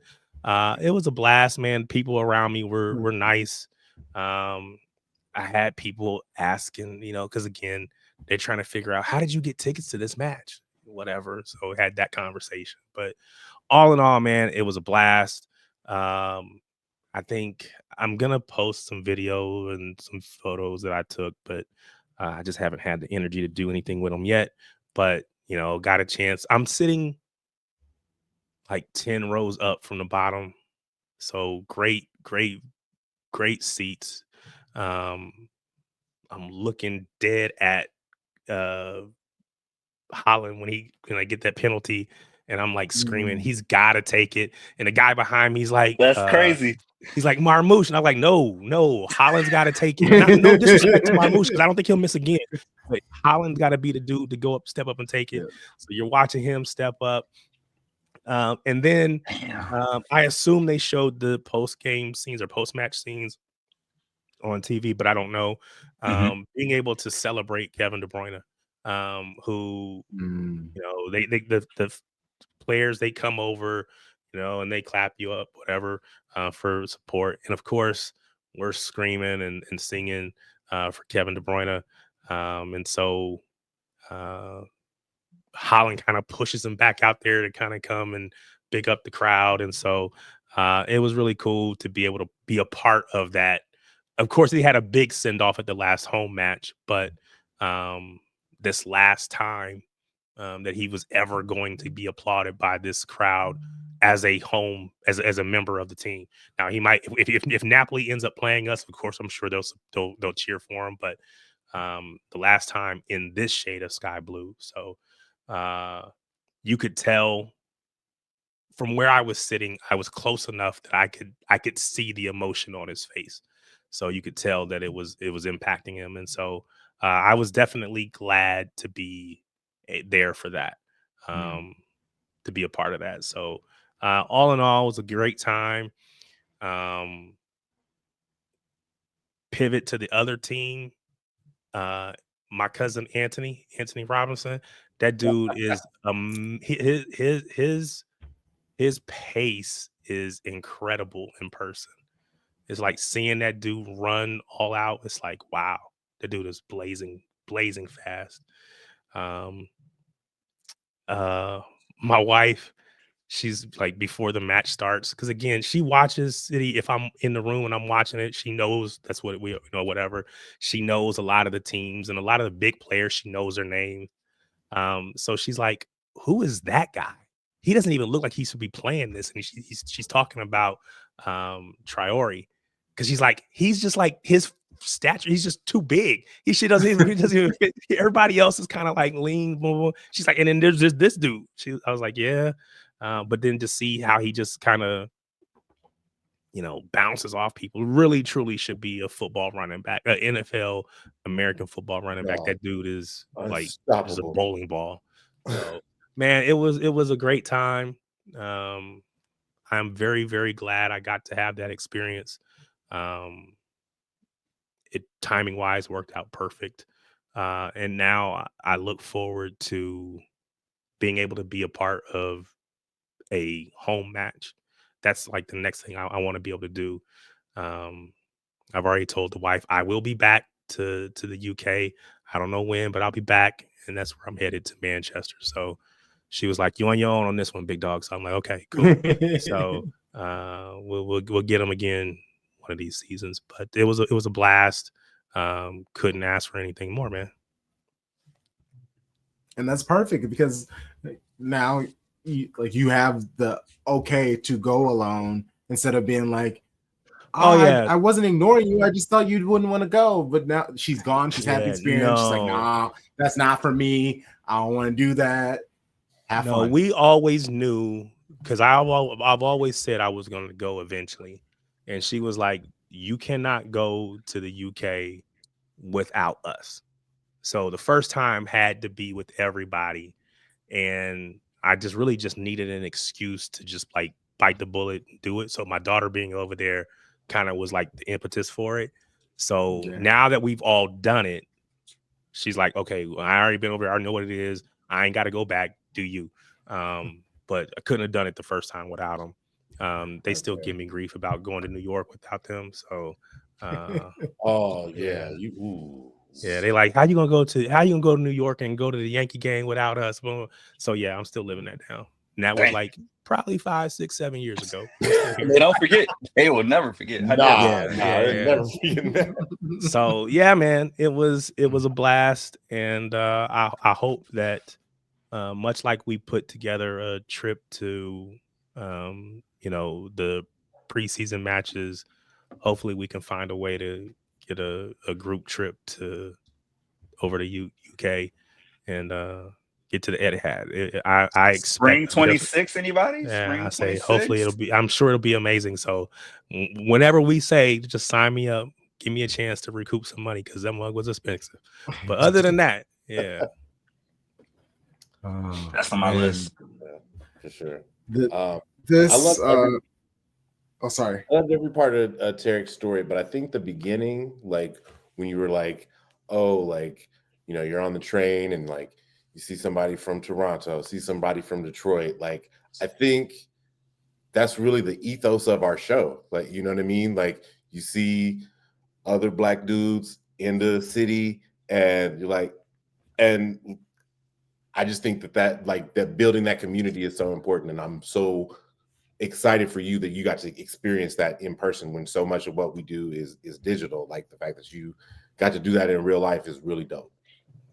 it was a blast, man. People around me were nice. I had people asking, because again, they're trying to figure out, how did you get tickets to this match? Whatever. So we had that conversation. But all in all, man, it was a blast. I think I'm gonna post some video and some photos that I took, but I just haven't had the energy to do anything with them yet. But got a chance. I'm sitting like 10 rows up from the bottom, so great, great, great seats. I'm looking dead at Holland when I get that penalty, and I'm like screaming, he's got to take it. And the guy behind me, he's like, That's crazy. He's like, Marmouche. And I'm like, no, Holland's got to take it. No disrespect to Marmouche, because I don't think he'll miss again. But Holland's got to be the dude to step up and take it. Yeah. So you're watching him step up. And then I assume they showed the post-game scenes or post-match scenes on TV, but I don't know. Being able to celebrate Kevin De Bruyne, who, the players, they come over, and they clap you up, whatever, for support. And of course, we're screaming and singing for Kevin De Bruyne. And so Holland kind of pushes him back out there to kind of come and big up the crowd. And so it was really cool to be able to be a part of that. Of course, he had a big send off at the last home match, but this last time that he was ever going to be applauded by this crowd as as a member of the team. Now he might, if Napoli ends up playing us, of course, I'm sure they'll cheer for him. But the last time in this shade of sky blue, so you could tell from where I was sitting, I was close enough that I could see the emotion on his face. So you could tell that it was impacting him. And so I was definitely glad to be there for that, to be a part of that. So all in all, it was a great time. Pivot to the other team. My cousin Anthony Robinson, that dude is his pace is incredible in person. It's like seeing that dude run all out. It's like, wow, the dude is blazing fast. My wife, she's like before the match starts, because again, she watches City. If I'm in the room and I'm watching it, she knows that's what we whatever. She knows a lot of the teams and a lot of the big players. She knows their name. So she's like, "Who is that guy? He doesn't even look like he should be playing this." And she's talking about Traore, because she's like, he's just like his stature. He's just too big. He doesn't even fit. Everybody else is kind of like lean. Blah, blah. She's like, and then there's just this dude. I was like, yeah. But then to see how he just kind of, bounces off people, really truly should be a football running back, NFL American football running back. That dude is like just a unstoppable. bowling ball. So man, it was a great time. I'm very, very glad I got to have that experience. It timing wise worked out perfect. And now I look forward to being able to be a part of a home match. That's like the next thing I want to be able to do. Um, I've already told the wife I will be back to the UK. I don't know when, but I'll be back, and that's where I'm headed, to Manchester. So she was like, "You on your own on this one, big dog." So I'm like, "Okay, cool." So we'll get them again one of these seasons. But it was a blast. Couldn't ask for anything more, man. And that's perfect, because now you have the okay to go alone, instead of being like, oh yeah, I wasn't ignoring you, I just thought you wouldn't want to go. But now she's gone, she's had the experience. She's like, nah, that's not for me, I don't want to do that. Have fun. We always knew, because I've always said I was going to go eventually, and she was like, "You cannot go to the UK without us." So the first time had to be with everybody, and I just really just needed an excuse to just like bite the bullet and do it. So my daughter being over there kind of was like the impetus for it. So now that we've all done it, she's like, "Okay, well, I already been over there. I know what it is. I ain't got to go back. Do you?" But I couldn't have done it the first time without them. They still give me grief about going to New York without them. So, Oh yeah. yeah, They like, how you gonna go to New York and go to the Yankee game without us? So yeah, I'm still living that down. And that was like probably 5, 6, 7 years ago. They don't forget. They will never forget. Never forget that. So yeah, man, it was a blast, and I hope that much like we put together a trip to the preseason matches, hopefully we can find a way to get a group trip over to UK and get to the Etihad. I expect Spring 26. Anybody? Yeah, Spring I say 26? hopefully I'm sure it'll be amazing. So whenever we say, just sign me up, give me a chance to recoup some money, because that mug was expensive. But other than that, yeah. That's on my list. For sure. This I love sorry. I loved every part of Tarik's story, but I think the beginning, like when you were like, oh, like, you're on the train and like you see somebody from Toronto, see somebody from Detroit. Like, I think that's really the ethos of our show. Like, you know what I mean? Like, you see other Black dudes in the city, and you're like, and I just think that building that community is so important. And I'm so excited for you that you got to experience that in person, when so much of what we do is digital. Like, the fact that you got to do that in real life is really dope.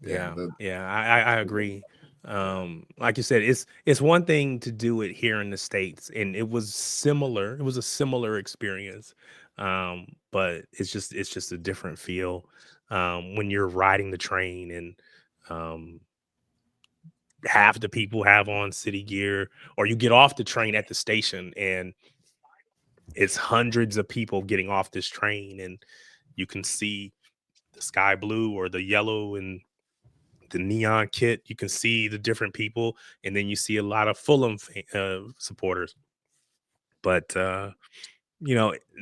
Yeah, I agree. Like you said, it's one thing to do it here in the States, and it was similar. It was a similar experience, but it's just a different feel when you're riding the train, and half the people have on City gear, or you get off the train at the station and it's hundreds of people getting off this train, and you can see the sky blue or the yellow and the neon kit. You can see the different people, and then you see a lot of Fulham supporters. But they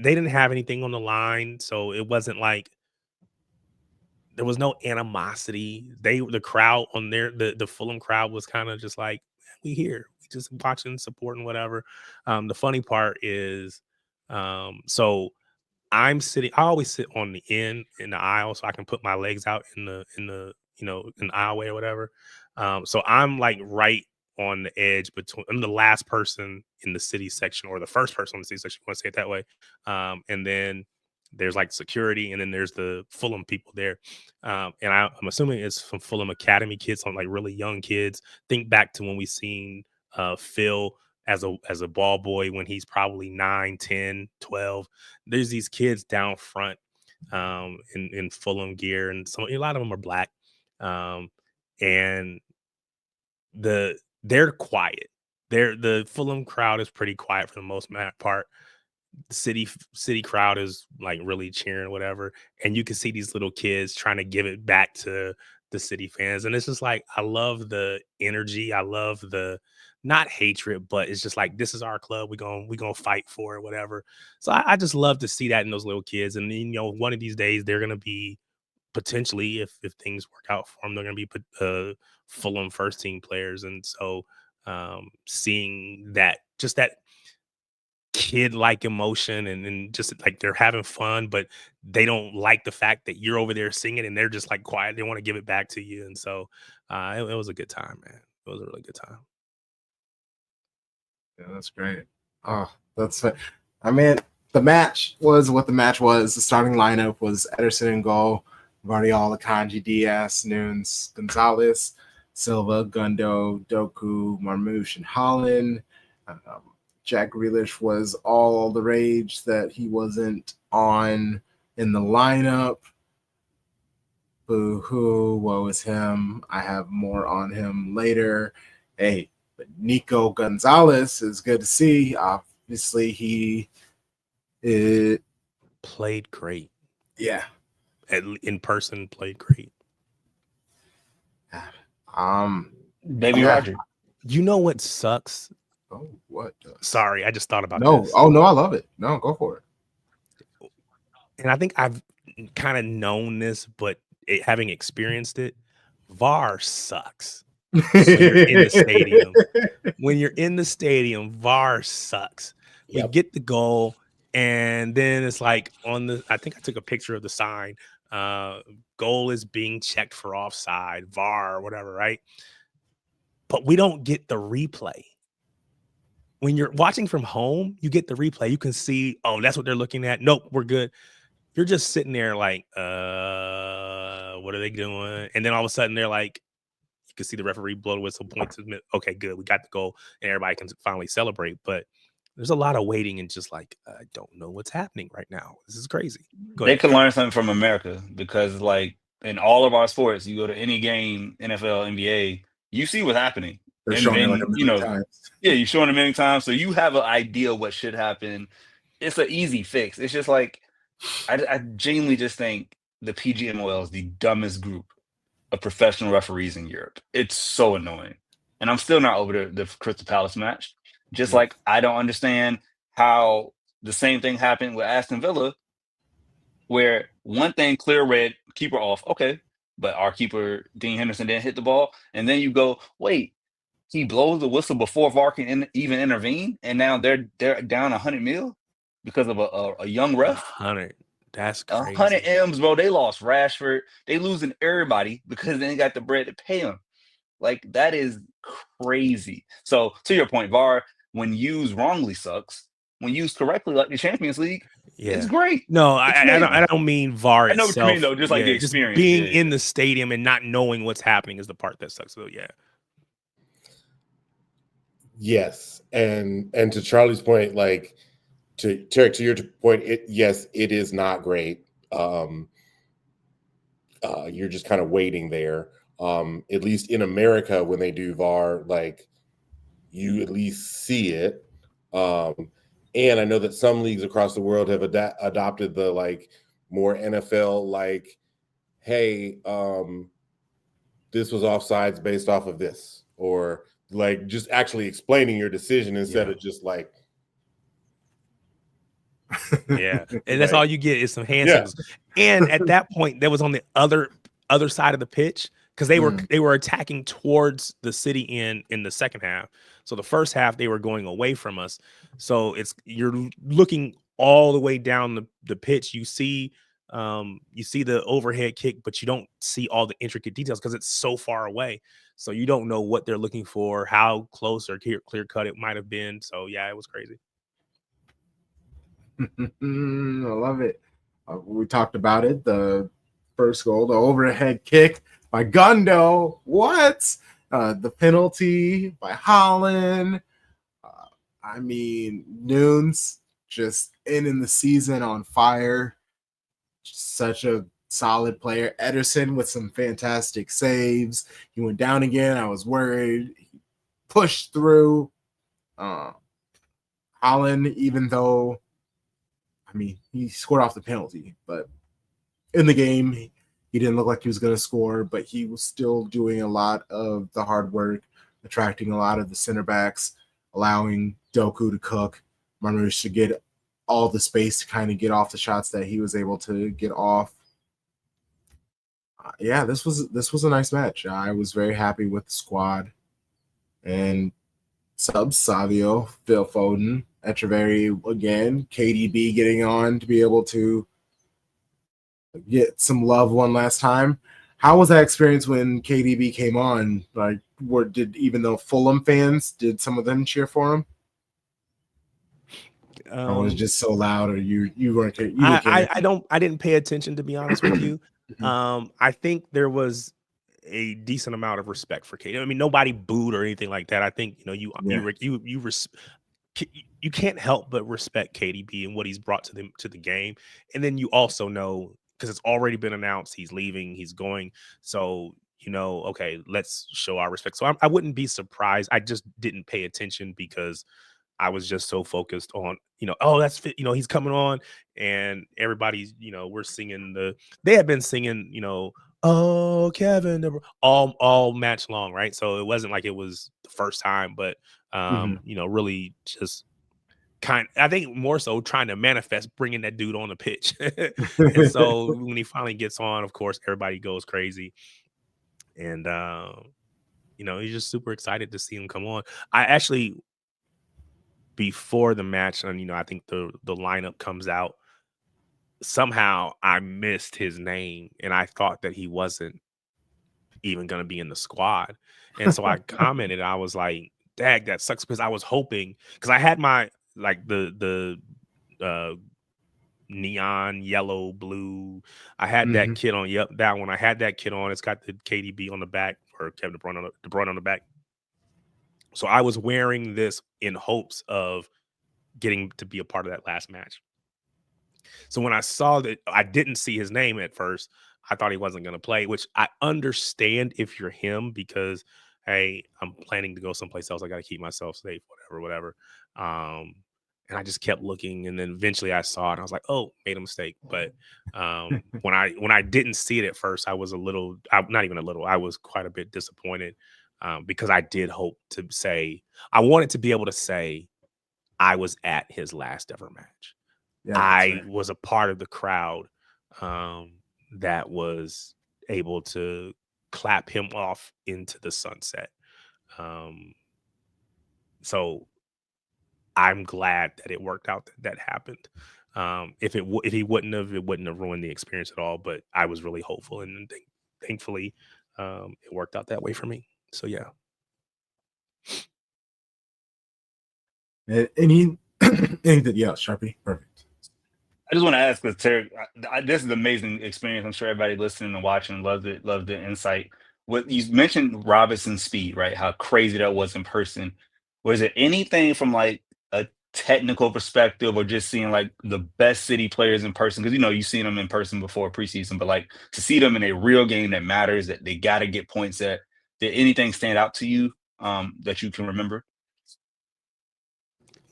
didn't have anything on the line, so it wasn't like there was no animosity. The crowd on there, the Fulham crowd was kind of just like, we here, we just watching, supporting, whatever. The funny part is, so I'm sitting. I always sit on the end in the aisle, so I can put my legs out in the in the aisleway or whatever. So I'm like right on the edge between. I'm the last person in the city section, or the first person in the city section. You want to say it that way? And then there's like security, and then there's the Fulham people there. And I'm assuming it's from Fulham Academy kids, on like really young kids. Think back to when we seen Phil as a ball boy when he's probably 9, 10, 12. There's these kids down front in Fulham gear, and a lot of them are black. And they're quiet. The Fulham crowd is pretty quiet for the most part. The city crowd is like really cheering, whatever, and you can see these little kids trying to give it back to the city fans, and it's just like, I love the energy. I love the, not hatred, but it's just like, this is our club. We're gonna fight for it, whatever. So I just love to see that in those little kids, and then, one of these days they're gonna be, potentially, if things work out for them, they're gonna be Fulham first team players, and so seeing that, just that kid-like emotion, and just like they're having fun, but they don't like the fact that you're over there singing and they're just like quiet. They want to give it back to you. And so it was a good time, man. It was a really good time. Yeah, that's great. Oh, I mean, the match was what the match was. The starting lineup was Ederson in goal, Guardiola, Kanji, Diaz, Nunes, Gonzalez, Silva, Gundo, Doku, Marmoush, and Holland. Jack Grealish was all the rage that he wasn't on in the lineup. Boo-hoo, woe is him. I have more on him later. Hey, but Nico Gonzalez is good to see. Obviously, he played great. Yeah. In person, played great. Baby Roger. You know what sucks? Oh, what? Sorry, I just thought about this. Oh, no, I love it. No, go for it. And I think I've kind of known this, but having experienced it, VAR sucks. When you're in the stadium. When you're in the stadium, VAR sucks. We get the goal, and then it's like I think I took a picture of the sign. Goal is being checked for offside, VAR, or whatever, right? But we don't get the replay. When you're watching from home, you get the replay. You can see, oh, that's what they're looking at. Nope, we're good. You're just sitting there like, what are they doing? And then all of a sudden they're like, you can see the referee blow the whistle, point to the, okay, good, we got the goal, and everybody can finally celebrate. But there's a lot of waiting and just like, I don't know what's happening right now. This is crazy. They could learn something from America, because like in all of our sports, you go to any game, NFL, NBA, you see what's happening. They're and showing then, it like a million times. Yeah, you're showing it a million times, so you have an idea what should happen. It's an easy fix. It's just like, I genuinely just think the PGMOL is the dumbest group of professional referees in Europe. It's so annoying. And I'm still not over the Crystal Palace match. Just like I don't understand how the same thing happened with Aston Villa, where one thing, clear red, keeper off, okay, but our keeper Dean Henderson didn't hit the ball, and then you go, wait, he blows the whistle before VAR can even intervene, and now they're down 100 mil because of a young ref. 100. That's crazy. 100 M's, bro. They lost Rashford. They losing everybody because they ain't got the bread to pay them. Like, that is crazy. So to your point, VAR, when used wrongly, sucks. When used correctly, like the Champions League, it's great. No, I don't mean VAR itself. I know what you mean, though. Just like the experience. Just being in the stadium and not knowing what's happening is the part that sucks. So yeah. Yes, and to Charlie's point, like to Tarik, to your point, it is not great. You're just kind of waiting there. At least in America, when they do VAR, like you at least see it. And I know that some leagues across the world have adopted the like more NFL like, hey, this was offsides based off of this, or like just actually explaining your decision instead of just like, yeah, and that's all you get is some hand signals. And at that point, that was on the other side of the pitch, because they were attacking towards the city in the second half. So the first half they were going away from us. So you're looking all the way down the pitch. You see You see the overhead kick, but you don't see all the intricate details because it's so far away. So you don't know what they're looking for, how close or clear cut it might have been. So yeah, it was crazy. I love it. We talked about it. The first goal, the overhead kick by Gundo. What? The penalty by Holland. I mean, Nunes just ending the season on fire. Such a solid player. Ederson with some fantastic saves. He went down again. I was worried. He pushed through. Holland, even though, I mean, he scored off the penalty, but in the game, he didn't look like he was going to score, but he was still doing a lot of the hard work, attracting a lot of the center backs, allowing Doku to cook, Marmoush to get all the space to kind of get off the shots that he was able to get off. Yeah, this was a nice match. I was very happy with the squad. And subs, Savio, Phil Foden, Echeverry again, KDB getting on to be able to get some love one last time. How was that experience when KDB came on? Like, even though Fulham fans, did some of them cheer for him? Or was it just so loud, or you weren't? You didn't care? I didn't pay attention, to be honest with you. I think there was a decent amount of respect for KDB. I mean, nobody booed or anything like that. I think you can't help but respect KDB and what he's brought to the game. And then you also know, because it's already been announced, he's leaving, he's going. So, okay, let's show our respect. So I wouldn't be surprised. I just didn't pay attention because I was just so focused on, oh, that's fit, he's coming on, and everybody's, we're singing they had been singing, oh, Kevin, all match long, right? So it wasn't like it was the first time, but really just I think more so trying to manifest bringing that dude on the pitch. And so when he finally gets on, of course, everybody goes crazy. And, he's just super excited to see him come on. I actually, before the match, and, I think the lineup comes out, somehow I missed his name and I thought that he wasn't even going to be in the squad. And so I commented, I was like, dag, that sucks, because I was hoping, because I had my, like, the neon yellow blue, I had that kit on. Yep, that one. I had that kit on. It's got the KDB on the back, or Kevin De Bruyne on the back. So I was wearing this in hopes of getting to be a part of that last match. So when I saw that, I didn't see his name at first. I thought he wasn't going to play, which I understand if you're him, because, hey, I'm planning to go someplace else. I got to keep myself safe, whatever. And I just kept looking, and then eventually I saw it, and I was like, oh, made a mistake. But when I didn't see it at first, I was not even a little, I was quite a bit disappointed, because I did hope to say, I wanted to be able to say I was at his last ever match. Yeah, I was a part of the crowd that was able to clap him off into the sunset. So I'm glad that it worked out, that happened. If he wouldn't have, it wouldn't have ruined the experience at all. But I was really hopeful, and thankfully, it worked out that way for me. So yeah. And he did, yeah, Sharpie, perfect. I just want to ask, because Tarik, this is an amazing experience. I'm sure everybody listening and watching loved the insight. What you mentioned, Robinson's speed, right? How crazy that was in person. Was it anything from like a technical perspective, or just seeing like the best City players in person? Because you've seen them in person before preseason, but like to see them in a real game that matters, that they got to get points at. Did anything stand out to you that you can remember?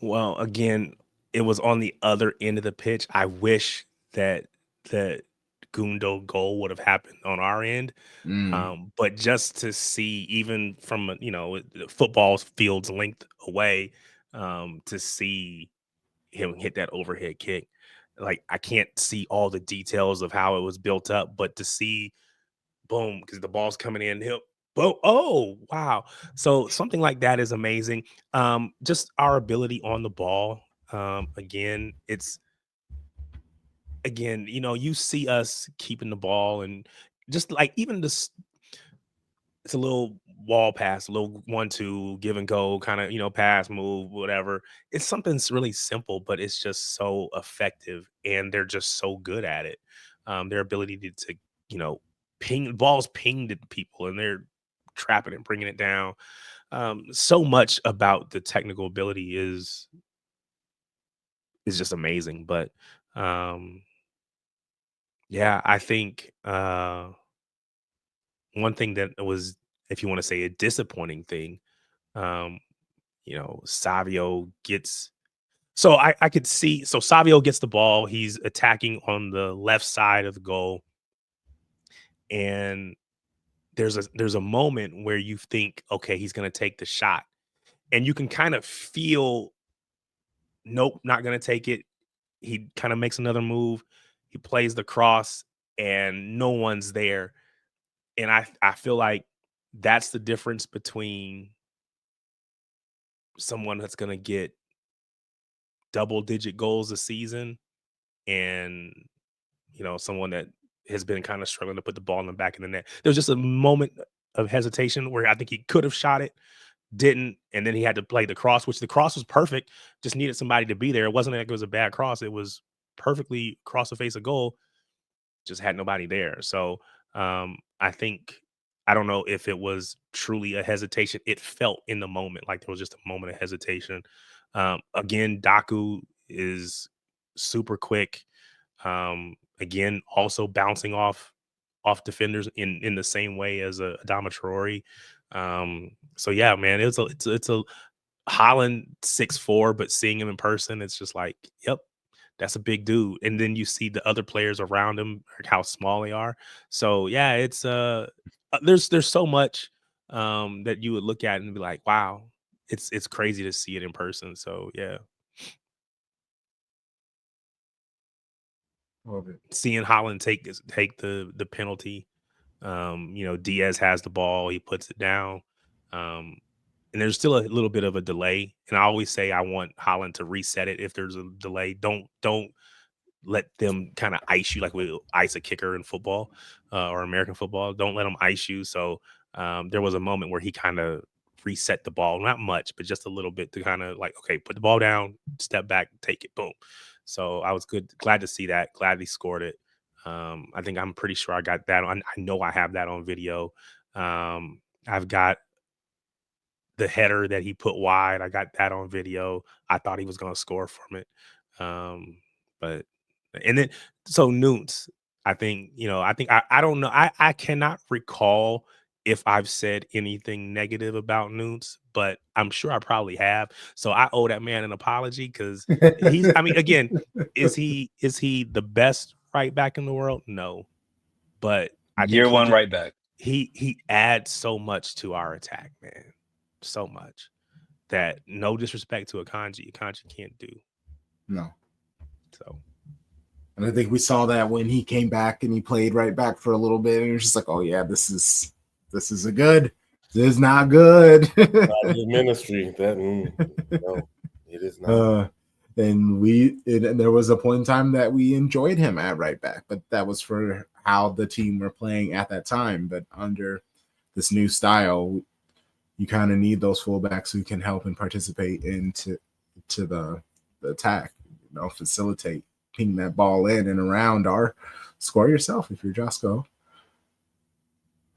Well, again, it was on the other end of the pitch. I wish that Gundo goal would have happened on our end. But just to see, even from, football field's length away, to see him hit that overhead kick, like, I can't see all the details of how it was built up, but to see, boom, because the ball's coming in, oh, wow. So something like that is amazing. Just our ability on the ball. Again, it's again, you see us keeping the ball and just like even this, it's a little wall pass, a little 1-2 give and go kind of, pass, move, whatever. It's something really simple, but it's just so effective and they're just so good at it. Their ability to ping balls pinged at people and they're trapping and bringing it down. So much about the technical ability is just amazing. But yeah, I think one thing that was, if you want to say a disappointing thing, um, Savio gets, so I could see, so Savio gets the ball, he's attacking on the left side of the goal, and there's a moment where you think, okay, he's gonna take the shot, and you can kind of feel, nope, not gonna take it. He kind of makes another move, he plays the cross, and no one's there. And I feel like that's the difference between someone that's gonna get double digit goals a season and someone that has been kind of struggling to put the ball in the back of the net. There was just a moment of hesitation where I think he could have shot it, didn't, and then he had to play the cross, which the cross was perfect, just needed somebody to be there. It wasn't like it was a bad cross, it was perfectly across the face of goal, just had nobody there. So I think, I don't know if it was truly a hesitation. It felt in the moment like there was just a moment of hesitation. Again, Daku is super quick. Again, also bouncing off defenders in the same way as a Adama Traore. So yeah, man, it's a Holland 6'4", but seeing him in person, it's just like, yep, that's a big dude. And then you see the other players around him, like how small they are. So yeah, it's there's so much that you would look at and be like, wow, it's crazy to see it in person. So yeah. Love it. Seeing Holland take the penalty. Diaz has the ball, he puts it down. And there's still a little bit of a delay. And I always say I want Holland to reset it if there's a delay. Don't let them kind of ice you like we ice a kicker in football or American football. Don't let them ice you. So there was a moment where he kind of reset the ball, not much, but just a little bit to kind of like, okay, put the ball down, step back, take it, boom. So I was glad to see that. Glad he scored it. I'm pretty sure I got that on. I know I have that on video. I've got the header that he put wide. I got that on video. I thought he was going to score from it. But and then so Newts, I think, I don't know. I cannot recall if I've said anything negative about Newts, but I'm sure I probably have. So I owe that man an apology because again, is he the best right back in the world? No. But I think Year one right back. he adds so much to our attack, man. So much that, no disrespect to Akanji can't do. No. So, and I think we saw that when he came back and he played right back for a little bit, and it was just like, oh yeah, this is a good. This is not good. The ministry that no, it is not. And there was a point in time that we enjoyed him at right back, but that was for how the team were playing at that time. But under this new style, you kind of need those fullbacks who can help and participate into the attack, facilitate, ping that ball in and around, or score yourself if you're Josco.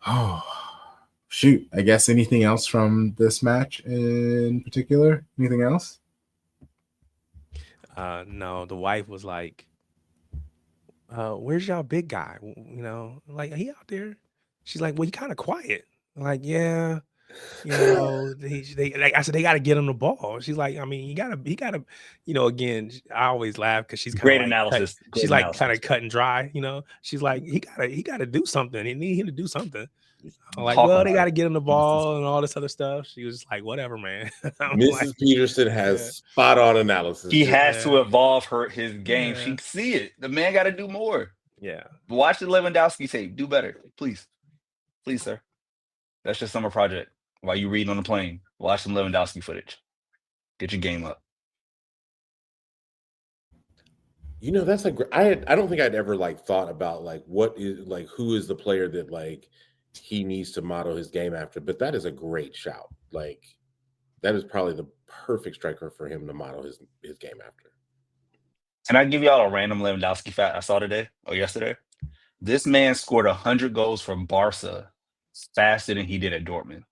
Oh, shoot. I guess anything else from this match in particular? Anything else? No, the wife was like, where's y'all big guy? Like, he out there. She's like, well, he kind of quiet. I'm like, yeah. They like I said, they got to get him the ball. She's like, I mean, he gotta, again, I always laugh because she's kind Great of like analysis. she's like kind of cut and dry. She's like, he gotta do something. They need him to do something. I'm like, Talk well, about they got to it. get him the ball and all this other stuff. She was just like, whatever, man. I'm Mrs. like, Peterson has spot on analysis. He has to Yeah. evolve his game. Yeah. She can see it. The man got to do more. Yeah. Watch the Lewandowski tape. Do better, please, sir. That's just summer project. While you reading on the plane, watch some Lewandowski footage. Get your game up. You know, that's I don't think I'd ever like thought about like what is like who is the player that like he needs to model his game after, but that is a great shout. Like that is probably the perfect striker for him to model his game after. Can I give y'all a random Lewandowski fact I saw today or yesterday? This man scored 100 goals from Barca faster than he did at Dortmund.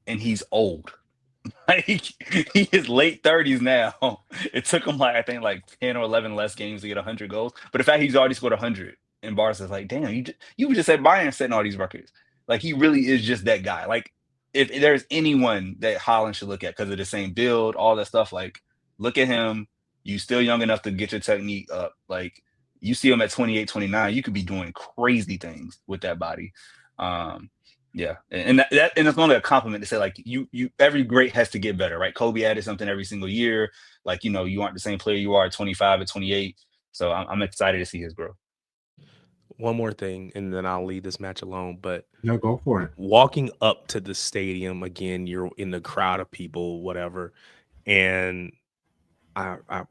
And he's old. Like he is late 30s now. It took him like I think like 10 or 11 less games to get 100 goals. But the fact he's already scored 100 in Barca is like, damn, you just said Bayern setting all these records. Like he really is just that guy. Like if there's anyone that Haaland should look at because of the same build, all that stuff, like look at him. You still young enough to get your technique up. Like you see him at 28, 29, you could be doing crazy things with that body. Yeah, and it's only a compliment to say like you every great has to get better, right? Kobe added something every single year. Like you aren't the same player you are at 25 at 28. So I'm excited to see his growth. One more thing, and then I'll leave this match alone. But No, go for it. Walking up to the stadium again, you're in the crowd of people, whatever, and I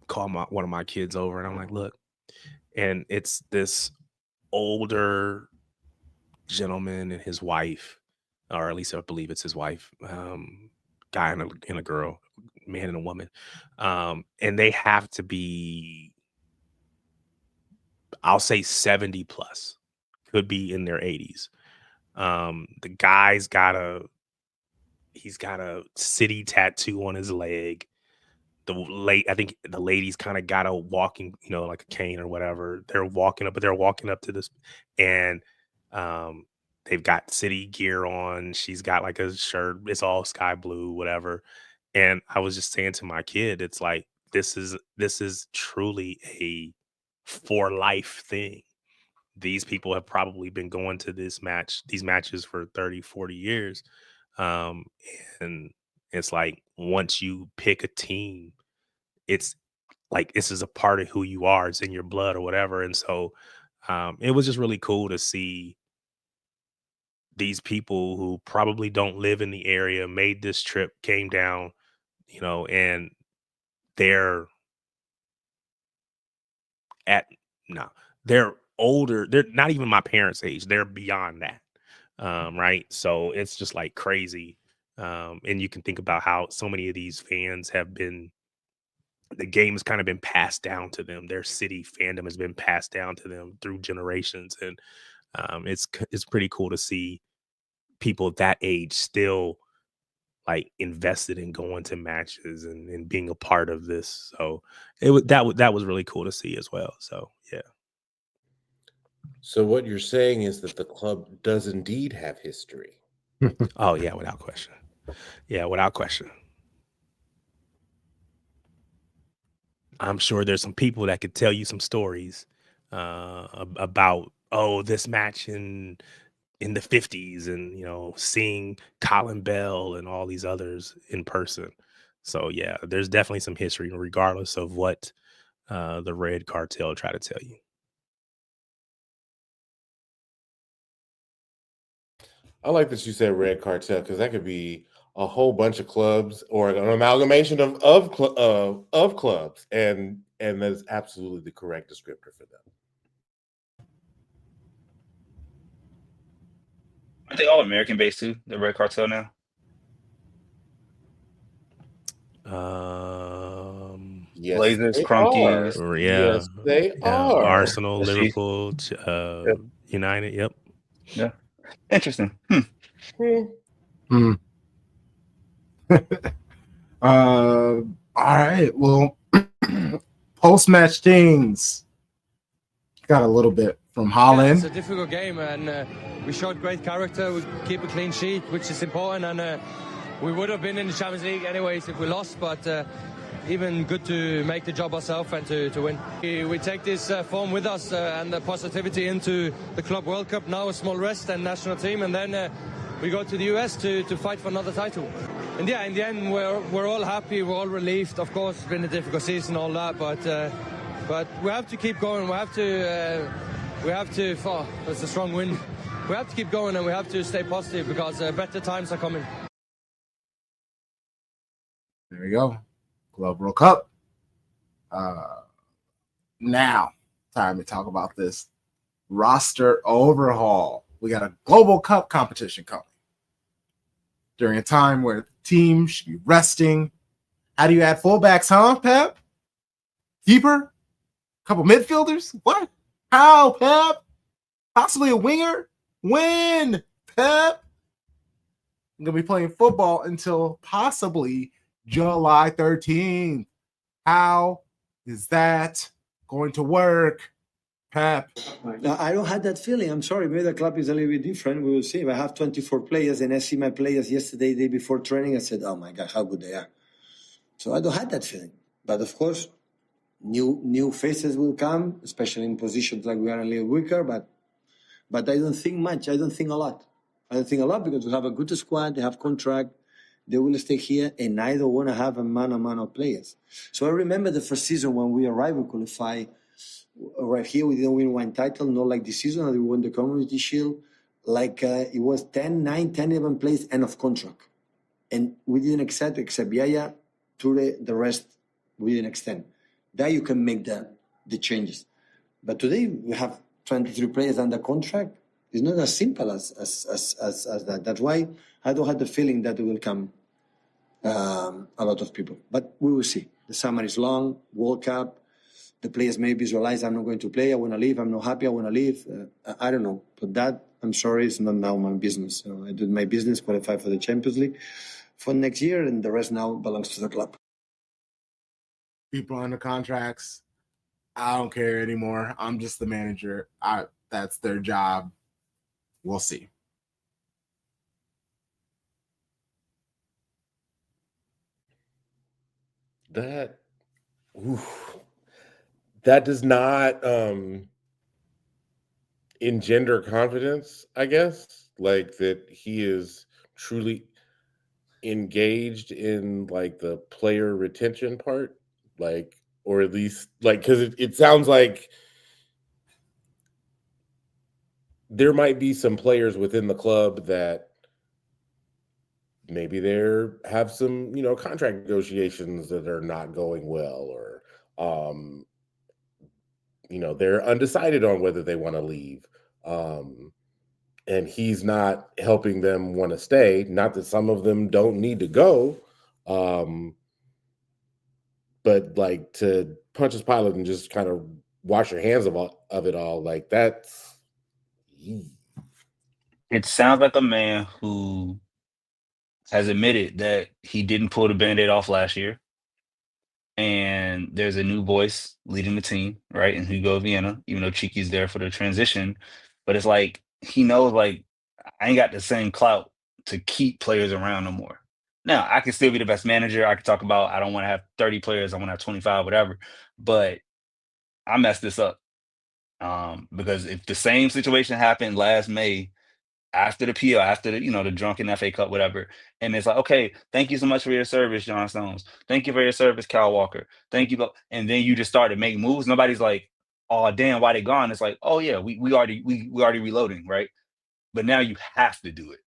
call one of my kids over, and I'm like, look, and it's this older gentleman and his wife, or at least I believe it's his wife, guy and a girl, man and a woman, and they have to be, I'll say 70 plus, could be in their 80s. The guy's he's got a city tattoo on his leg. I think the lady's kind of got a walking, like a cane or whatever. They're walking up to this, and they've got city gear on. She's got like a shirt. It's all sky blue, whatever. And I was just saying to my kid, it's like, this is truly a for life thing. These people have probably been going to these matches for 30, 40 years. And it's like, once you pick a team, it's like, this is a part of who you are. It's in your blood or whatever. And so it was just really cool to see these people who probably don't live in the area, made this trip, came down, and they're they're older. They're not even my parents' age. They're beyond that. Right. So it's just like crazy. And you can think about how so many of these fans the game has kind of been passed down to them. Their city fandom has been passed down to them through generations. And it's pretty cool to see people that age still like invested in going to matches and being a part of this. So that was really cool to see as well. So yeah. So what you're saying is that the club does indeed have history. Oh yeah, without question. Yeah, without question. I'm sure there's some people that could tell you some stories about this match in the 50s and seeing Colin Bell and all these others in person. So yeah, there's definitely some history regardless of what the Red Cartel try to tell you. I like that you said Red Cartel because that could be a whole bunch of clubs or an amalgamation of clubs, and that's absolutely the correct descriptor for them. Aren't they all American based too? The Red Cartel now. Yes, Blazers, they Crunkies. are. Yeah, Yes, they are. Arsenal, Let's see. Liverpool, United. Yep. Yeah. Interesting. All right. Well, post-match things. Got a little bit from Haaland. It's a difficult game, and we showed great character. We keep a clean sheet, which is important, and we would have been in the Champions League anyways if we lost, but even good to make the job ourselves and to win. We take this form with us and the positivity into the Club World Cup, now a small rest and national team, and then we go to the US to fight for another title. And yeah, in the end, we're all happy, we're all relieved. Of course, it's been a difficult season, all that, but we have to keep going. We have to. Oh, it's a strong win. We have to keep going and we have to stay positive because better times are coming. There we go. Club World Cup. Now, time to talk about this roster overhaul. We got a Global Cup competition coming during a time where the team should be resting. How do you add fullbacks, huh, Pep? Keeper? Couple midfielders? What? How, Pep? Possibly a winger? When, Pep? I'm going to be playing football until possibly July 13th. How is that going to work, Pep? No, I don't have that feeling. I'm sorry. Maybe the club is a little bit different. We will see. If I have 24 players and I see my players yesterday, day before training, I said, oh my God, how good they are. So I don't have that feeling. But of course, new faces will come, especially in positions like we are a little weaker. But I don't think much. I don't think a lot. I don't think a lot because we have a good squad. They have contract. They will stay here. And I don't want to have a man of players. So I remember the first season when we arrived, we qualified. Right here, we didn't win one title, not like this season. We won the Community Shield. It was 10, 9, 10, 11 players, end of contract. And we didn't except Yaya, Ture, the rest, we didn't extend. That you can make the changes. But today, we have 23 players under contract. It's not as simple as that. That's why I don't have the feeling that it will come a lot of people. But we will see. The summer is long, World Cup. The players may visualize, I'm not going to play, I want to leave, I'm not happy, I want to leave. I don't know. But that, I'm sorry, it's not now my business. So I did my business, qualify for the Champions League for next year, and the rest now belongs to the club. People under contracts, I don't care anymore. I'm just the manager. That's their job. We'll see. That does not engender confidence, I guess. Like that he is truly engaged in like the player retention part, like, or at least like, because it sounds like there might be some players within the club that maybe have some, contract negotiations that are not going well, or they're undecided on whether they want to leave. And he's not helping them want to stay. Not that some of them don't need to go. But like to punch his pilot and just kind of wash your hands of it all, like that's. It sounds like a man who has admitted that he didn't pull the Band-Aid off last year. And there's a new voice leading the team, right? And Hugo Vienna, even though Chiqui's there for the transition. But it's like he knows, like, I ain't got the same clout to keep players around no more. Now, I can still be the best manager. I can talk about I don't want to have 30 players, I want to have 25, whatever. But I messed this up. Because if the same situation happened last May after the PL, after the drunken FA Cup, whatever, and it's like, okay, thank you so much for your service, John Stones. Thank you for your service, Cal Walker. Thank you, and then you just start to make moves. Nobody's like, oh damn, why they gone? It's like, oh yeah, we already reloading, right? But now you have to do it.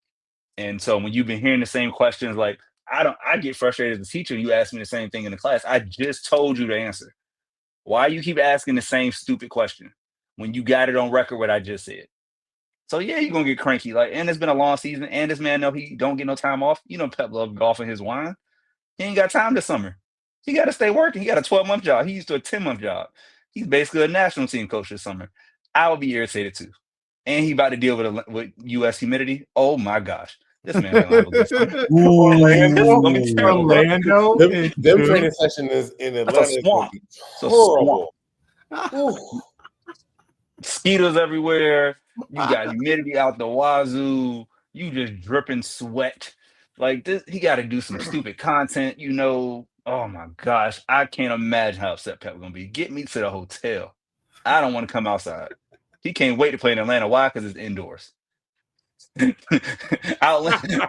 And so when you've been hearing the same questions, like I get frustrated as a teacher. You ask me the same thing in the class. I just told you the answer. Why you keep asking the same stupid question when you got it on record what I just said? So yeah, you're gonna get cranky. Like, and it's been a long season, and this man know he don't get no time off. Pep love golfing his wine. He ain't got time this summer. He gotta stay working. He got a 12-month job. He used to a 10-month job. He's basically a national team coach this summer. I would be irritated too. And he about to deal with US humidity. Oh my gosh. This man ain't gonna have a good summer. Orlando, This is gonna be terrible. Orlando, them training session is in That's Atlanta. a swamp. It's a swamp. Mosquitoes everywhere. You got humidity out the wazoo. You just dripping sweat. Like this, he got to do some stupid content. Oh my gosh, I can't imagine how upset Pep gonna be. Get me to the hotel. I don't want to come outside. He can't wait to play in Atlanta. Why? Because it's indoors.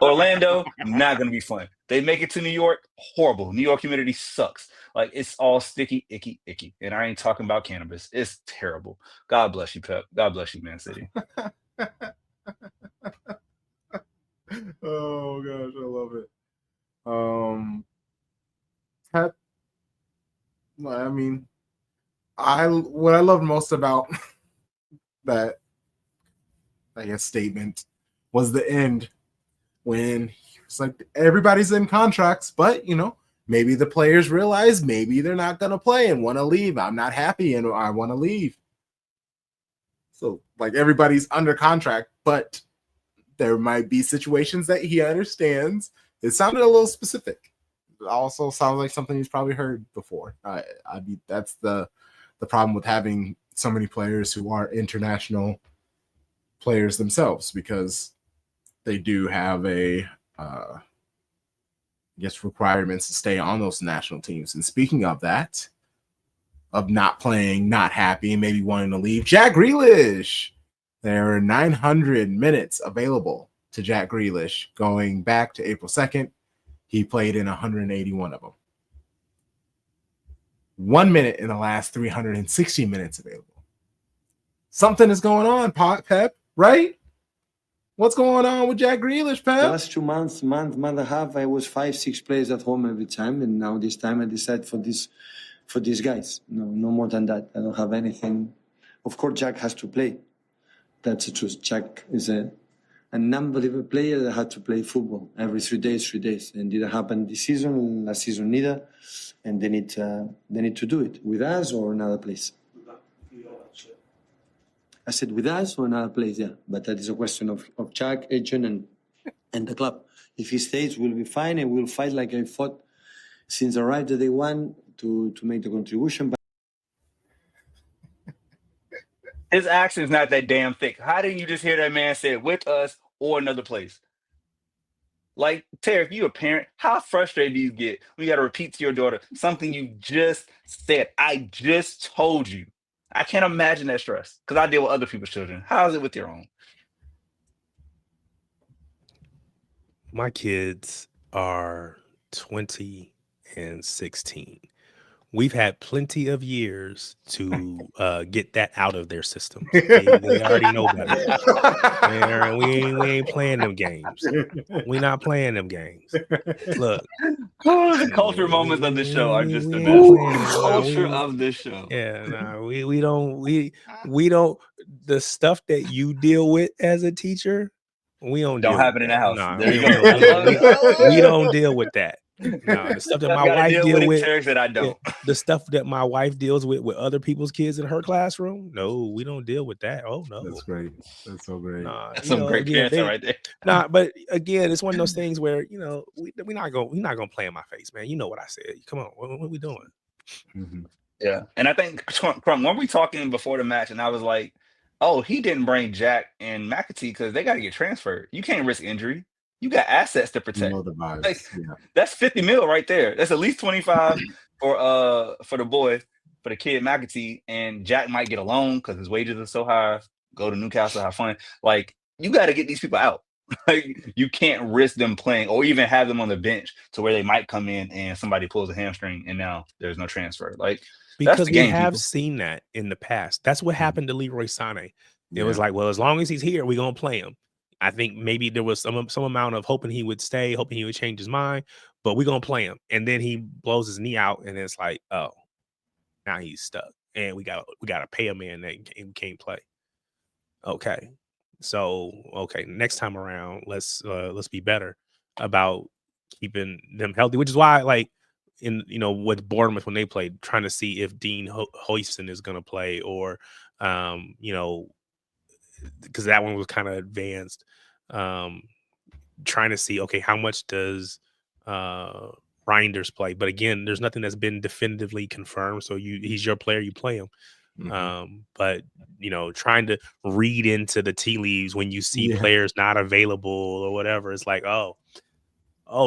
Orlando, not gonna be fun. They make it to New York, horrible. New York humidity sucks. Like it's all sticky, icky. And I ain't talking about cannabis. It's terrible. God bless you, Pep. God bless you, Man City. Oh gosh, I love it. Pep. Well, I mean, what I loved most about that, I guess, statement was the end when he was like, everybody's in contracts, but maybe the players realize maybe they're not going to play and want to leave. I'm not happy and I want to leave. So like everybody's under contract, but there might be situations that he understands. It sounded a little specific. It also sounds like something he's probably heard before. That's the problem with having so many players who are international players themselves, because they do have requirements to stay on those national teams. And speaking of that, of not playing, not happy, maybe wanting to leave, Jack Grealish. There are 900 minutes available to Jack Grealish going back to April 2nd. He played in 181 of them. 1 minute in the last 360 minutes available. Something is going on, Pep, right? What's going on with Jack Grealish, Pep? The last 2 months, month and a half, I was 5-6 players at home every time, and now this time I decided for these guys. No more than that. I don't have anything. Of course, Jack has to play. That's the truth. Jack is an unbelievable player that had to play football every 3 days, and didn't happen this season, last season neither. And they need to do it with us or another place. I said with us or another place, yeah. But that is a question of Jack, agent, and the club. If he stays, we'll be fine, and we'll fight like I fought since I arrived at day one to make the contribution. His accent's not that damn thick. How didn't you just hear that man say with us or another place? Like, Tarik, you a parent, how frustrated do you get when you got to repeat to your daughter something you just said? I just told you. I can't imagine that stress because I deal with other people's children. How is it with your own? My kids are 20 and 16. We've had plenty of years to get that out of their systems. They already know better. We ain't playing them games. We not playing them games. Look, the culture moments of the show are just the best. Culture of this show. Yeah, no, we don't. The stuff that you deal with as a teacher, we don't happen in the house. Nah, there you go. We don't deal with that. No, the stuff that my wife deals with, that I don't. Yeah, the stuff that my wife deals with other people's kids in her classroom. No, we don't deal with that. Oh no, that's great. That's so great. That's some great parenting right there. Nah, but again, it's one of those things where we're not gonna play in my face, man. You know what I said. Come on, what are we doing? Mm-hmm. Yeah, and I think Crumb, when we talking before the match, and I was like, oh, he didn't bring Jack and McAtee because they got to get transferred. You can't risk injury. You got assets to protect. The vibes. Like, that's 50 mil right there. That's at least 25 for the boy, for the kid McAtee, and Jack might get a loan because his wages are so high. Go to Newcastle, have fun. Like, you got to get these people out. Like, you can't risk them playing or even have them on the bench to where they might come in and somebody pulls a hamstring and now there's no transfer. Like, because we have seen that in the past. That's what happened to Leroy Sané. It was like, well, as long as he's here, we're gonna play him. I think maybe there was some amount of hoping he would stay, hoping he would change his mind, but we're gonna play him. And then he blows his knee out, and it's like, oh, now he's stuck, and we gotta pay him in that he can't play. Okay, so next time around, let's be better about keeping them healthy, which is why, like, in with Bournemouth when they played, trying to see if Dean Huijsen is going to play, or because that one was kind of advanced, trying to see how much does Reinders play, but again, there's nothing that's been definitively confirmed, so he's your player, you play him. But trying to read into the tea leaves when you see players not available or whatever, it's like, oh,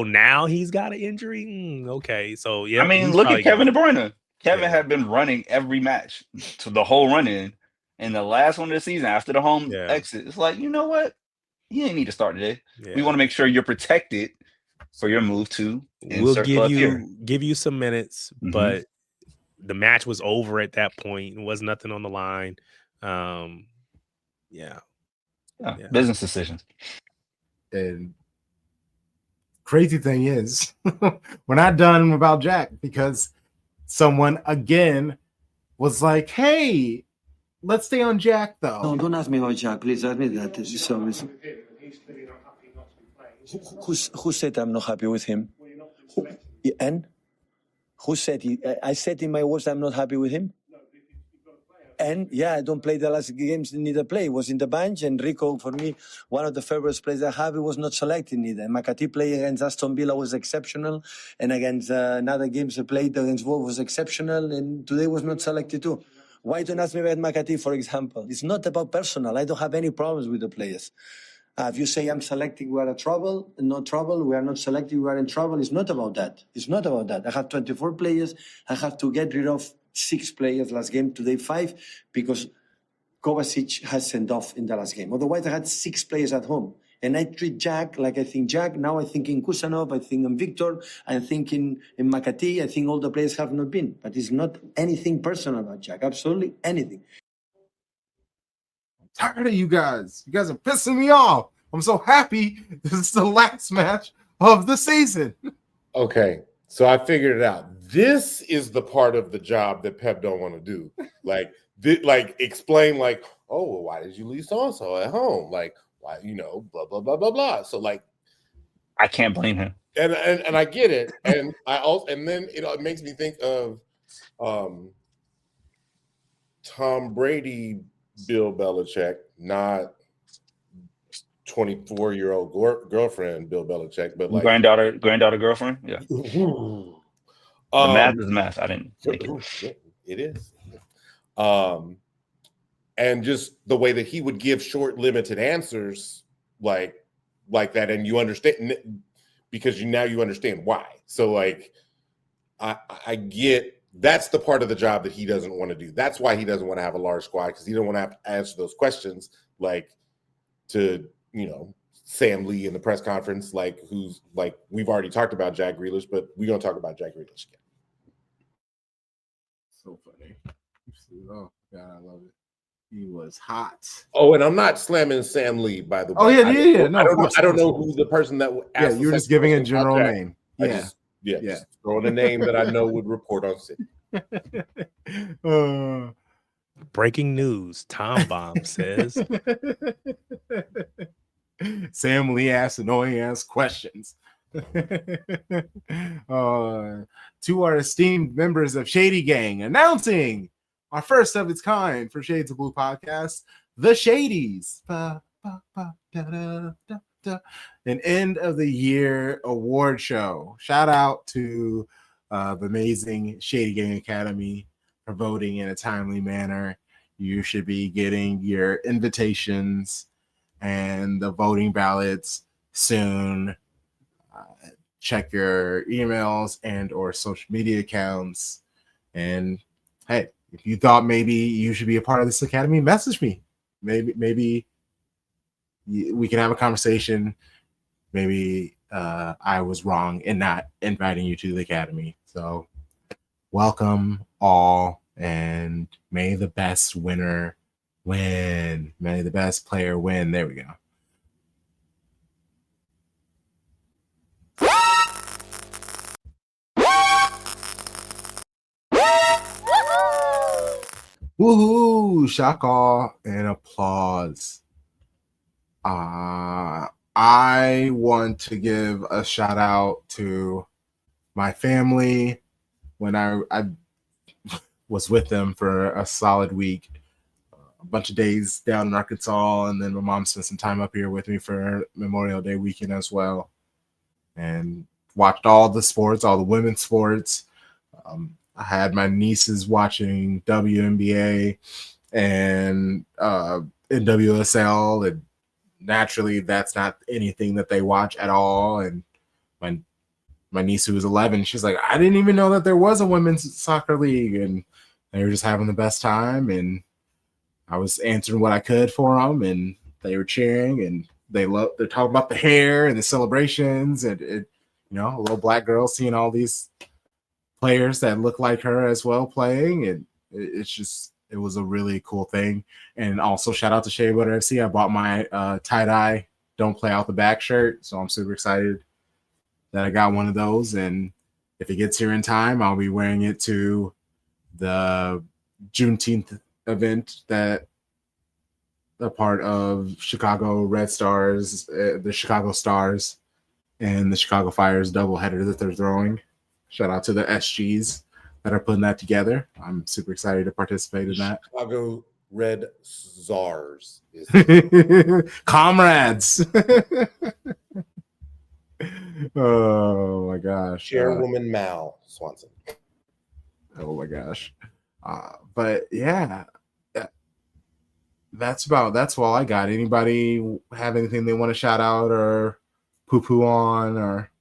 now he's got an injury. Okay, so yeah. I mean, look at Kevin De Bruyne. Kevin had been running every match to the whole run-in, and the last one of the season after the home exit, it's like, you know what? You ain't need to start today. We want to make sure you're protected for your move to. We'll give you some minutes, but the match was over at that point. There was nothing on the line. Business decisions. And crazy thing is, we're not done about Jack, because someone again was like, hey, let's stay on Jack though. No, don't ask me about Jack, please. Ask me that. Who said I'm not happy with him? And who said he? I said in my words I'm not happy with him. And yeah, I don't play the last games neither play. Was in the bench, and Rico, for me, one of the favorite players I have, he was not selected neither. McAtee play against Aston Villa was exceptional, and against another games I played against Wolves was exceptional, and today was not selected too. Why don't ask me about McAtee, for example? It's not about personal. I don't have any problems with the players. If you say I'm selecting, we are in trouble, no trouble, we are not selecting, we are in trouble, it's not about that. It's not about that. I have 24 players. I have to get rid of 6 players last game, today 5, because Kovacic has sent off in the last game. Otherwise, I had 6 players at home. And I treat Jack like I think Jack. Now I think in Kusanov, I think in Victor, I think in Makati. I think all the players have not been. But it's not anything personal about Jack, absolutely anything. Tired of you guys. You guys are pissing me off. I'm so happy this is the last match of the season. Okay, so I figured it out. This is the part of the job that Pep don't want to do. Like explain like, oh, well, why did you leave so-and-so at home? Like, why, blah, blah, blah, blah, blah. So like, I can't blame him. And I get it. And then it makes me think of Tom Brady, Bill Belichick, not 24-year-old girlfriend Bill Belichick, but like granddaughter girlfriend. Yeah. The math is math. I didn't think it is. And just the way that he would give short, limited answers like that, and you understand because you understand why. So like I get that's the part of the job that he doesn't want to do. That's why he doesn't want to have a large squad, because he don't want to have to answer those questions like to Sam Lee in the press conference, like who's like we've already talked about Jack Grealish, but we're gonna talk about Jack Grealish again. So funny. Oh God, I love it. He was hot. Oh, and I'm not slamming Sam Lee, by the way. Oh yeah. No, I don't know who's the person that would ask. Yeah, you're just giving a general name. Just throwing a name that I know would report on City. Breaking news. Tom Bomb says Sam Lee asks annoying ass questions. To our esteemed members of Shady Gang, announcing our first of its kind for Shades of Blue podcast, the Shadies. An end of the year award show. Shout out to the amazing Shady Gang Academy for voting in a timely manner. You should be getting your invitations and the voting ballots soon. Check your emails and or social media accounts. And hey, if you thought maybe you should be a part of this academy, message me. Maybe we can have a conversation. Maybe I was wrong in not inviting you to the academy. So welcome all, and may the best winner win. May the best player win. There we go. Woohoo! Shaka and applause. I want to give a shout out to my family when I was with them for a solid week, a bunch of days down in Arkansas, and then my mom spent some time up here with me for Memorial Day weekend as well, and watched all the sports, all the women's sports. I had my nieces watching WNBA and UWCL, and naturally that's not anything that they watch at all. And my niece, who was 11, she's like, I didn't even know that there was a women's soccer league, and they were just having the best time, and I was answering what I could for them, and they were cheering, and they're talking about the hair and the celebrations, and a little black girl seeing all these players that look like her as well playing, and it was a really cool thing. And also shout out to Shea Butter FC. I bought my tie-dye Don't Play Out the Back shirt, so I'm super excited that I got one of those, and if it gets here in time, I'll be wearing it to the Juneteenth event that a part of Chicago Red Stars, the Chicago Stars, and the Chicago Fire's doubleheader that they're throwing. Shout out to the SGs that are putting that together. I'm super excited to participate in that. Chicago Red Czars. Comrades. Oh my gosh. Chairwoman Mal Swanson. Oh my gosh. But yeah, that's all I got. Anybody have anything they want to shout out or poo-poo on? Or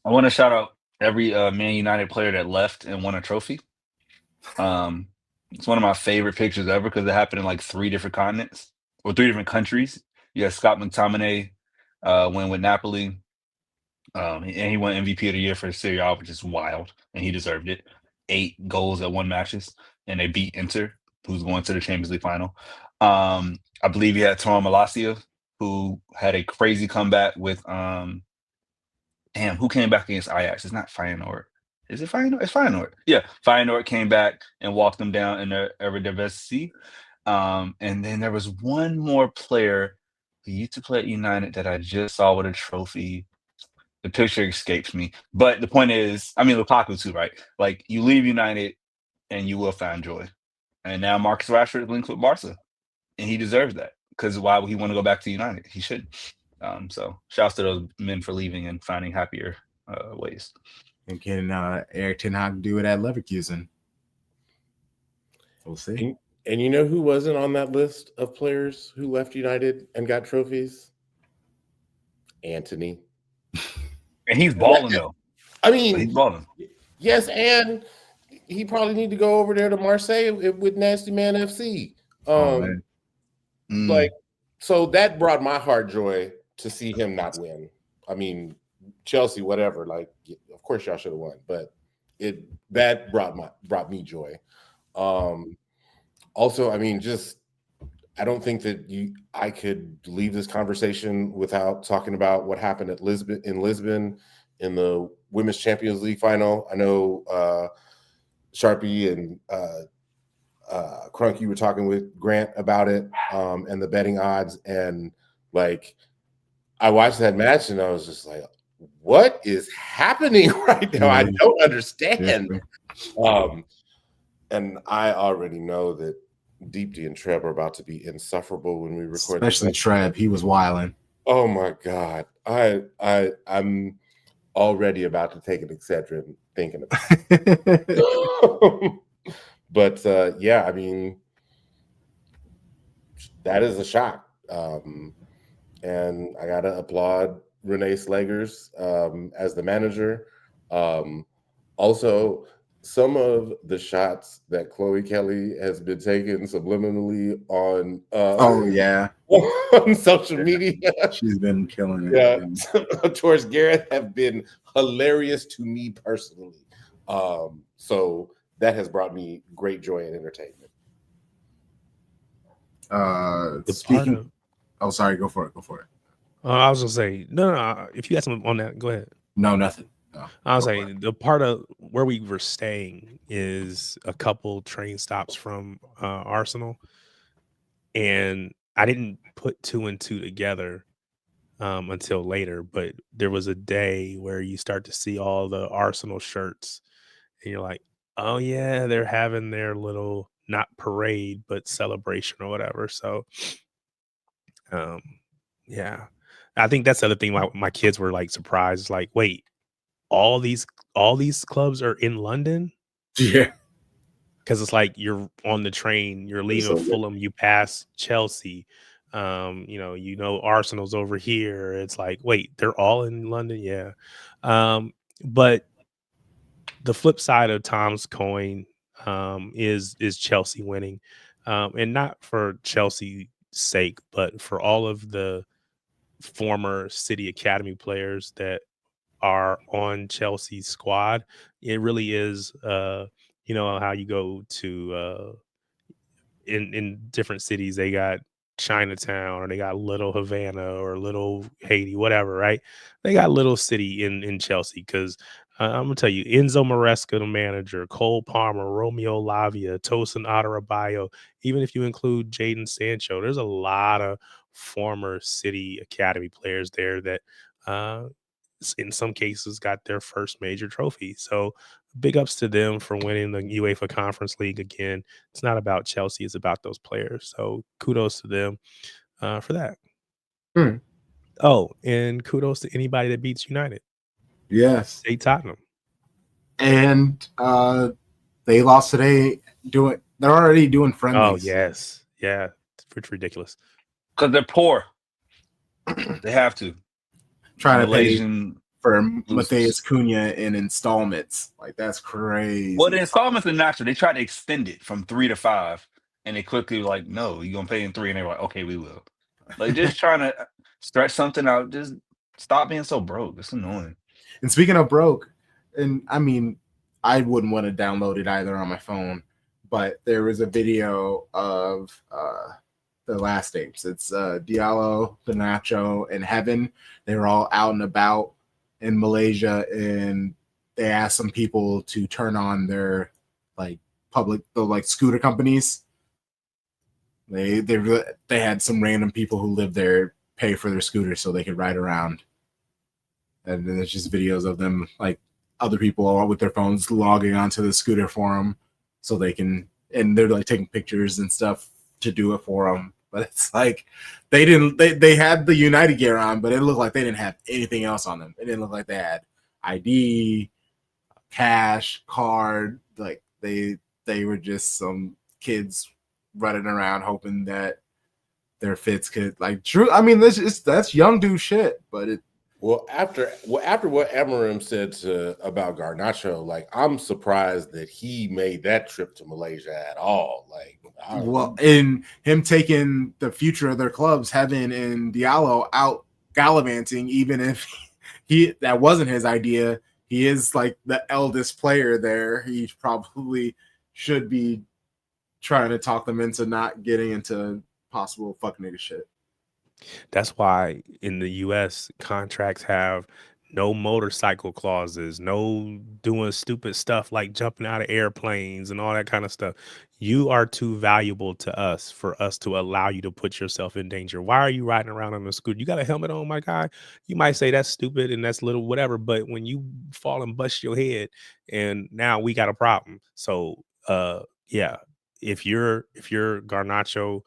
I want to shout out every Man United player that left and won a trophy. It's one of my favorite pictures ever because it happened in like 3 different continents or 3 different countries. You had Scott McTominay win with Napoli. And he won MVP of the year for Serie A, which is wild, and he deserved it. 8 goals at 1 matches, and they beat Inter, who's going to the Champions League final. I believe you had Tom Malacia, who had a crazy comeback with who came back against Ajax? It's not Feyenoord. Is it Feyenoord? It's Feyenoord. Yeah, Feyenoord came back and walked them down in the Eredivisie. And then there was one more player who used to play at United that I just saw with a trophy. The picture escapes me. But the point is, I mean, Lukaku too, right? Like, you leave United and you will find joy. And now Marcus Rashford is linked with Barca. And he deserves that. Because why would he want to go back to United? He should. So shouts to those men for leaving and finding happier ways. And can Erik ten Hag do it at Leverkusen? We'll see. And you know who wasn't on that list of players who left United and got trophies? Anthony. And he's balling, though. I mean, he's balling. Yes, and he probably need to go over there to Marseille with Nasty Man FC. Like, so that brought my heart joy to see him not win. I mean, Chelsea, whatever. Like, of course y'all should have won, but that brought me joy. Also, I mean, just I don't think that I could leave this conversation without talking about what happened at Lisbon in the Women's Champions League final. I know Sharpie and Crunky were talking with Grant about it and the betting odds, and like I watched that match and I was just like, what is happening right now? I don't understand. And I already know that Deepty and Treb are about to be insufferable when we record. Especially Treb, he was wilding. Oh my God. I'm already about to take an Excedrin thinking about it. But yeah, I mean, that is a shock. And I gotta applaud Renee Slagers as the manager. Also, some of the shots that Chloe Kelly has been taking subliminally on on social media. She's been killing it. Towards Gareth have been hilarious to me personally. So that has brought me great joy and entertainment. Sorry, go for it. I was gonna say no. If you got something on that, go ahead. No, nothing. No, I was saying the part of where we were staying is a couple train stops from Arsenal, and I didn't put 2 and 2 together until later. But there was a day where you start to see all the Arsenal shirts, and you're like, "Oh yeah, they're having their little not parade but celebration or whatever." So, yeah, I think that's the other thing. My kids were like surprised, like, "Wait, all these clubs are in London?" Yeah, because it's like you're on the train, you're leaving Fulham, you pass Chelsea, Arsenal's over here. It's like, wait, they're all in London? Yeah. But the flip side of Tom's coin is Chelsea winning, and not for Chelsea's sake, but for all of the former City Academy players that are on Chelsea's squad. It really is, how you go to in different cities, they got Chinatown or they got Little Havana or Little Haiti, whatever, right? They got Little City in Chelsea because I'm gonna tell you, Enzo Maresca, the manager, Cole Palmer, Romeo Lavia, Tosin Adarabioyo. Even if you include Jadon Sancho, there's a lot of former City Academy players there that, uh, in some cases, got their first major trophy. So, big ups to them for winning the UEFA Conference League again. It's not about Chelsea; it's about those players. So, kudos to them for that. Hmm. Oh, and kudos to anybody that beats United. Yes. Say Tottenham. And they lost today. They're already doing Oh, friendlies. yes. Yeah. It's ridiculous. Because they're poor. They have to. Trying to pay Malaysian for losers. Mateus Cunha in installments. Like, that's crazy. Well, the installments are natural. They tried to extend it from 3 to 5, and they quickly were like, "No, you're gonna pay in 3," and they were like, "Okay, we will." Like, just trying to stretch something out. Just stop being so broke. It's annoying. And speaking of broke, and I mean, I wouldn't want to download it either on my phone, but there was a video of the last apes. It's Diallo, Benacho, and Heaven. They were all out and about in Malaysia, and they asked some people to turn on their public scooter companies. They had some random people who lived there pay for their scooters so they could ride around. And then there's just videos of them, like other people all with their phones logging onto the scooter forum so they can, and they're like taking pictures and stuff to do it for them. But it's like they had the United gear on, but it looked like they didn't have anything else on them. It didn't look like they had ID, cash, card. Like they were just some kids running around hoping that their fits could true. I mean, that's young dude shit, but it. Well, after what Amarim said about Garnacho, like, I'm surprised that he made that trip to Malaysia at all. Like, in him taking the future of their clubs, Heaven and Diallo, out gallivanting, even if that wasn't his idea. He is like the eldest player there. He probably should be trying to talk them into not getting into possible fuck nigga shit. That's why in the US contracts have no motorcycle clauses, no doing stupid stuff like jumping out of airplanes and all that kind of stuff. You are too valuable to us for us to allow you to put yourself in danger. Why are you riding around on a scooter? You got a helmet on, my guy. You might say that's stupid and that's little whatever, but when you fall and bust your head, and now we got a problem. So yeah, if you're Garnacho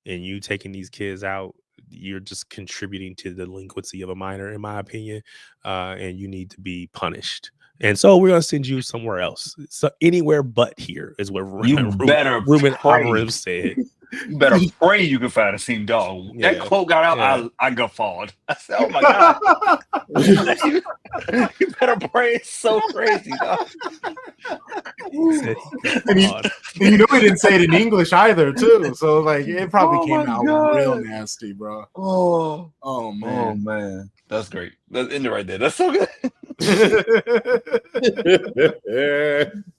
and you taking these kids out, you're just contributing to the delinquency of a minor, in my opinion, and you need to be punished. And so we're gonna send you somewhere else, so anywhere but here is what You better Ruben pray. Amorim said. You better pray you can find a seen dog. Yeah, that quote got out, yeah. I guffawed. I said, "Oh my god!" you better pray. It's so crazy, dog. He said he And you didn't say it in English either, too. So like it probably Oh came my out God. real nasty, bro. Oh man. Oh man, that's great. That's in there right there. That's so good.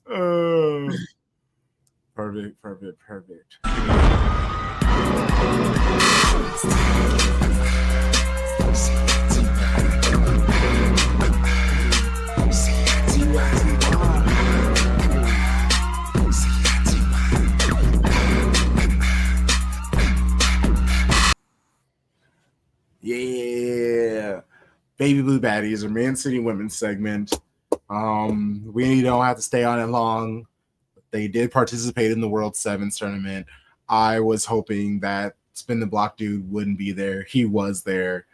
Oh. Perfect. Yeah. Baby Blue Baddies, or Man City Women's segment. We don't have to stay on it long. They did participate in the World Sevens tournament. I was hoping that Spin the Block dude wouldn't be there. He was there.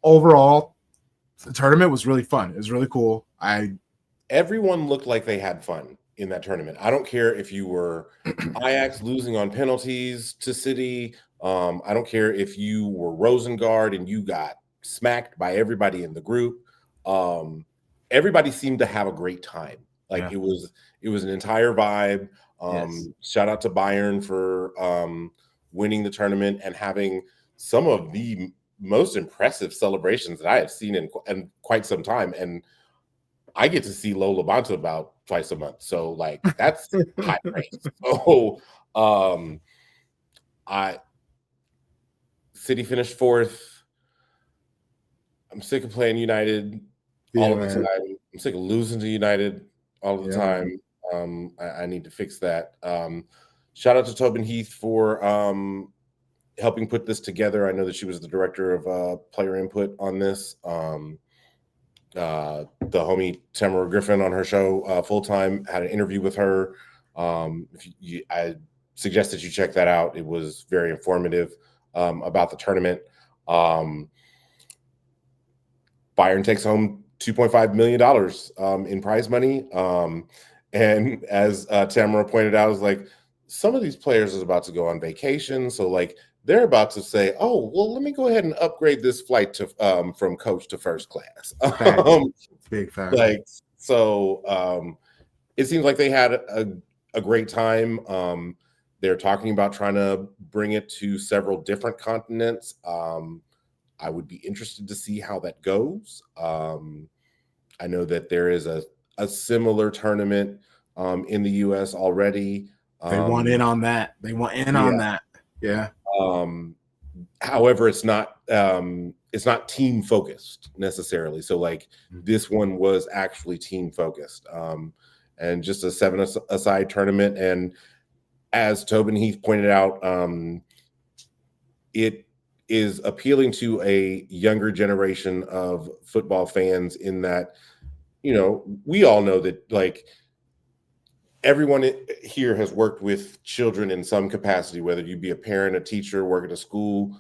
Overall, the tournament was really fun. It was really cool. Everyone looked like they had fun in that tournament. I don't care if you were Ajax losing on penalties to City. I don't care if you were Rosengard and you got smacked by everybody in the group. Everybody seemed to have a great time. Like, it was an entire vibe. Yes. Shout out to Bayern for winning the tournament and having some of the most impressive celebrations that I have seen in quite some time. And I get to see Lola Banta about twice a month. So like, that's high praise. So City finished fourth. I'm sick of playing United. all Yeah, of the man. time. I'm sick of losing to United all the Yeah, time. I need to fix that. Shout out to Tobin Heath for helping put this together. I know that she was the director of player input on this. The homie Tamara Griffin on her show full time had an interview with her. I suggest that you check that out. It was very informative about the tournament. Bayern takes home $2.5 million in prize money. And as Tamara pointed out, is like some of these players is about to go on vacation, so like they're about to say, "Oh, well, let me go ahead and upgrade this flight to from coach to first class." Big fact. Like so, it seems like they had a great time. They're talking about trying to bring it to several different continents. I would be interested to see how that goes. I know that there is a similar tournament in the U.S. already. They want in on that. They want in on that. Yeah. However, it's not team focused necessarily. So like this one was actually team focused, and just a 7-a-side tournament. And as Tobin Heath pointed out, it is appealing to a younger generation of football fans in that, you know, we all know that like everyone here has worked with children in some capacity, whether you be a parent, a teacher, work at a school.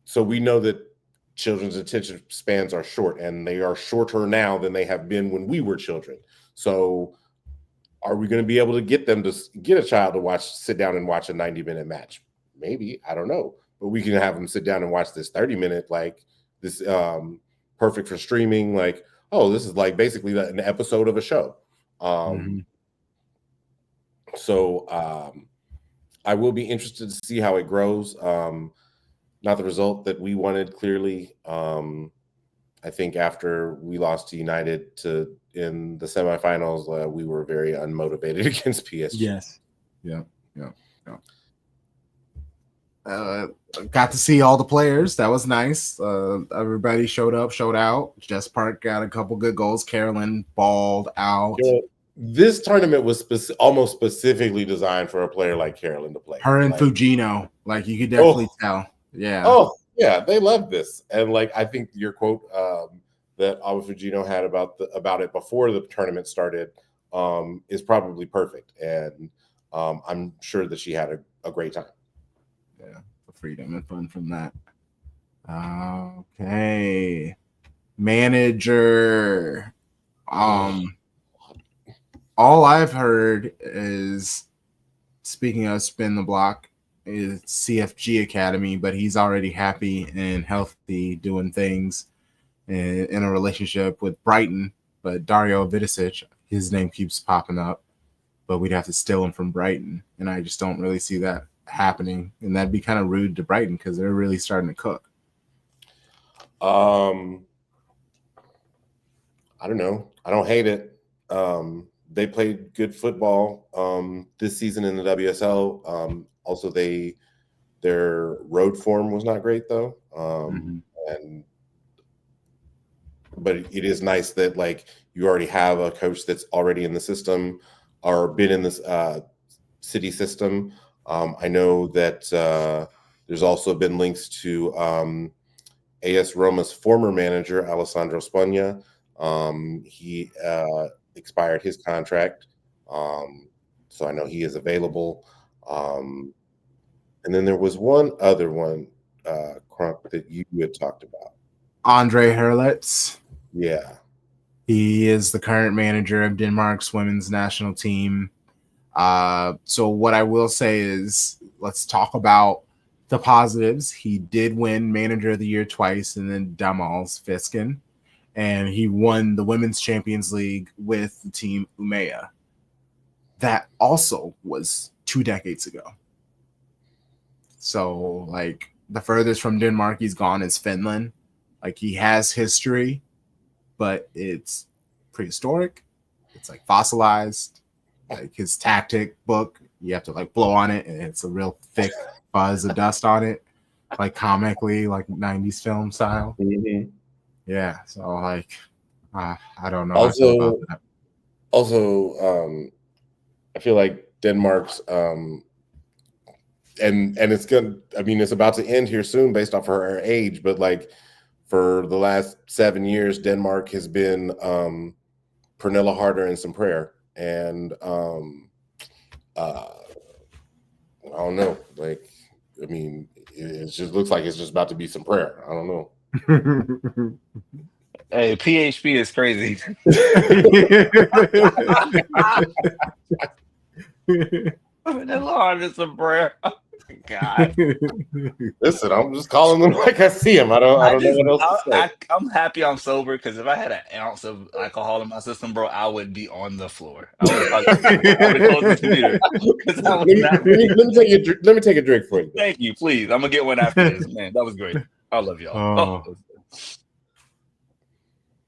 So we know that children's attention spans are short, and they are shorter now than they have been when we were children. So are we going to be able to get them to get a child to sit down and watch a 90-minute match? Maybe, I don't know. But we can have them sit down and watch this 30-minute, like this perfect for streaming. Like, oh, this is like basically an episode of a show. So I will be interested to see how it grows. Not the result that we wanted, clearly. I think after we lost to United in the semifinals, we were very unmotivated against PSG. Yes. Yeah. Got to see all the players. That was nice. Everybody showed up, showed out. Jess Park got a couple good goals. Carolyn balled out. Yeah, this tournament was almost specifically designed for a player like Carolyn to play. Her and Fujino, like you could definitely tell. Yeah. Oh, yeah, they love this. And like I think your quote that Awa Fujino had about it before the tournament started is probably perfect. And I'm sure that she had a great time. Yeah, the freedom and fun from that. Okay. Manager. All I've heard is, speaking of spin the block, is CFG Academy, but he's already happy and healthy doing things in a relationship with Brighton. But Dario Vidicic, his name keeps popping up, but we'd have to steal him from Brighton. And I just don't really see that happening. And that'd be kind of rude to Brighton because they're really starting to cook. I don't know. I don't hate it. They played good football this season in the WSL. Also, their road form was not great though. But it is nice that like you already have a coach that's already in the system or been in this city system. I know that there's also been links to AS Roma's former manager, Alessandro Spagna. He expired his contract, so I know he is available. And then there was one other one, Crump, that you had talked about. Andre Herlitz. Yeah. He is the current manager of Denmark's women's national team. So what I will say is, let's talk about the positives. He did win Manager of the Year twice, and then Damals Fiskin, and he won the Women's Champions League with the team Umea. That also was 2 decades ago. So, like, the furthest from Denmark he's gone is Finland. Like, he has history, but it's prehistoric. It's like fossilized. Like his tactic book, you have to like blow on it, and it's a real thick fuzz of dust on it, like comically, like 90s film style. Yeah, so like I don't know how I feel about that. Also, I feel like Denmark's and it's gonna. I mean, it's about to end here soon, based off her age. But like for the last 7 years, Denmark has been Pernilla Harder and some prayer, and I don't know. Like, I mean, it just looks like it's just about to be some prayer. I don't know. Hey, PHP is crazy. Vanilla Heart is a prayer. Oh, God. Listen, I'm just calling them like I see them. I don't know what else to say. I'm happy I'm sober, because if I had an ounce of alcohol in my system, bro, I would be on the floor. I would close this computer. Let me take a drink for you. Thank you, please. I'm gonna get one after this. Man, that was great. I love y'all.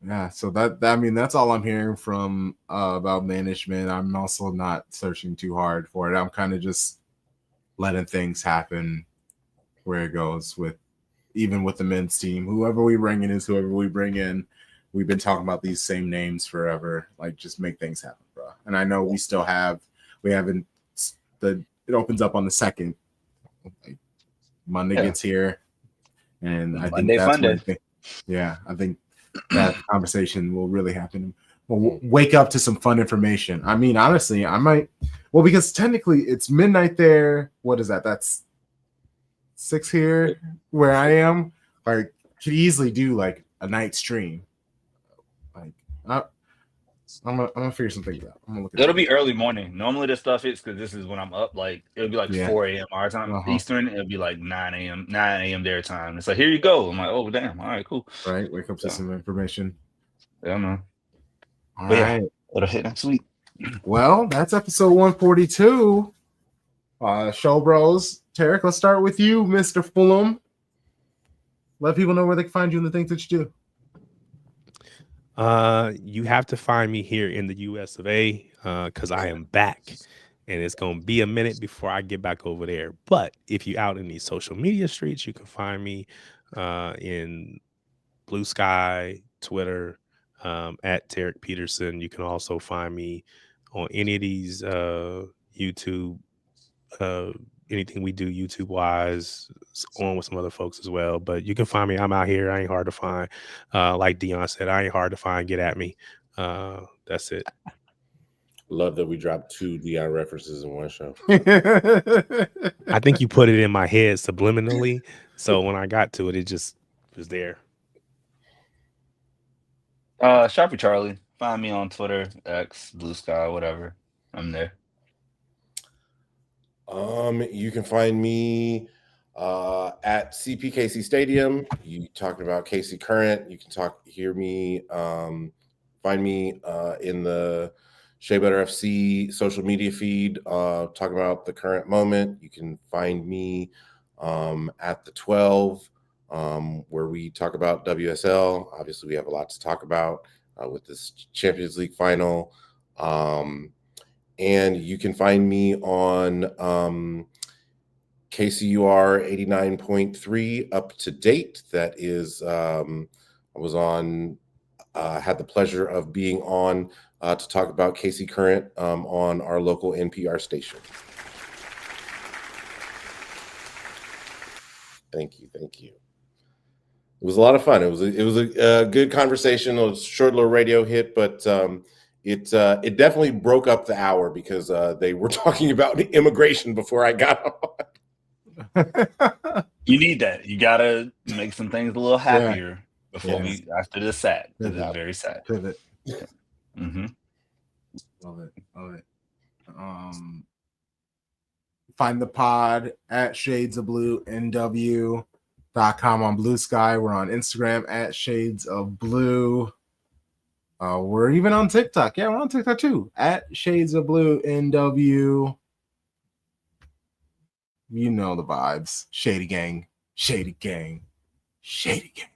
Yeah, so that I mean that's all I'm hearing from about management. I'm also not searching too hard for it. I'm kind of just letting things happen where it goes with even with the men's team. Whoever we bring in is whoever we bring in. We've been talking about these same names forever. Like, just make things happen, bro. And I know it opens up on the 2nd. Like, Monday gets here, and I think that's when I think that conversation will really happen. We'll wake up to some fun information. I mean, honestly, I might. Well, because technically it's midnight there. What is that? That's 6 here where I am. Like, could easily do like a night stream. Like, I'm gonna figure some things out. I'm gonna look at It'll be early morning. Normally this stuff hits because this is when I'm up. Like, it'll be like 4 a.m. our time Eastern. It'll be like 9 a.m. their time. It's like, here you go. I'm like, oh damn. All right, cool. Right, wake up to some information. Yeah, man. All right, it'll hit next week. Well, that's episode 142. Show Bros. Tarik, let's start with you, Mr. Fulham. Let people know where they can find you and the things that you do. You have to find me here in the US of A, because I am back, and it's gonna be a minute before I get back over there. But if you're out in these social media streets, you can find me in Blue Sky, Twitter, at Tarik Peterson. You can also find me on any of these YouTube, anything we do YouTube wise, on with some other folks as well. But you can find me. I'm out here. I ain't hard to find. Like Dion said, I ain't hard to find. Get at me. That's it. Love that we dropped 2 Dion references in one show. I think you put it in my head subliminally, so when I got to it, it just was there. Sharpie Charlie. Find me on Twitter, X, Blue Sky, whatever. I'm there. You can find me at CPKC Stadium. You talking about KC Current. You can find me in the Shea Butter FC social media feed, talking about the current moment. You can find me at the 12, where we talk about WSL. Obviously, we have a lot to talk about with this Champions League final. And you can find me on KCUR 89.3 Up to Date. That is, I was on, had the pleasure of being on to talk about KC Current on our local NPR station. Thank you. It was a lot of fun. It was a good conversation. It was a short little radio hit, but it definitely broke up the hour because they were talking about immigration before I got on. You need that. You gotta make some things a little happier before we after this sad. This is very sad. Pivot. Yeah. Mm-hmm. Love it. Find the pod at Shades of Blue NW.com on Blue Sky. We're on Instagram at Shades of Blue. We're even on TikTok. Yeah, we're on TikTok too. At Shades of Blue NW. You know the vibes. Shady gang. Shady gang. Shady gang.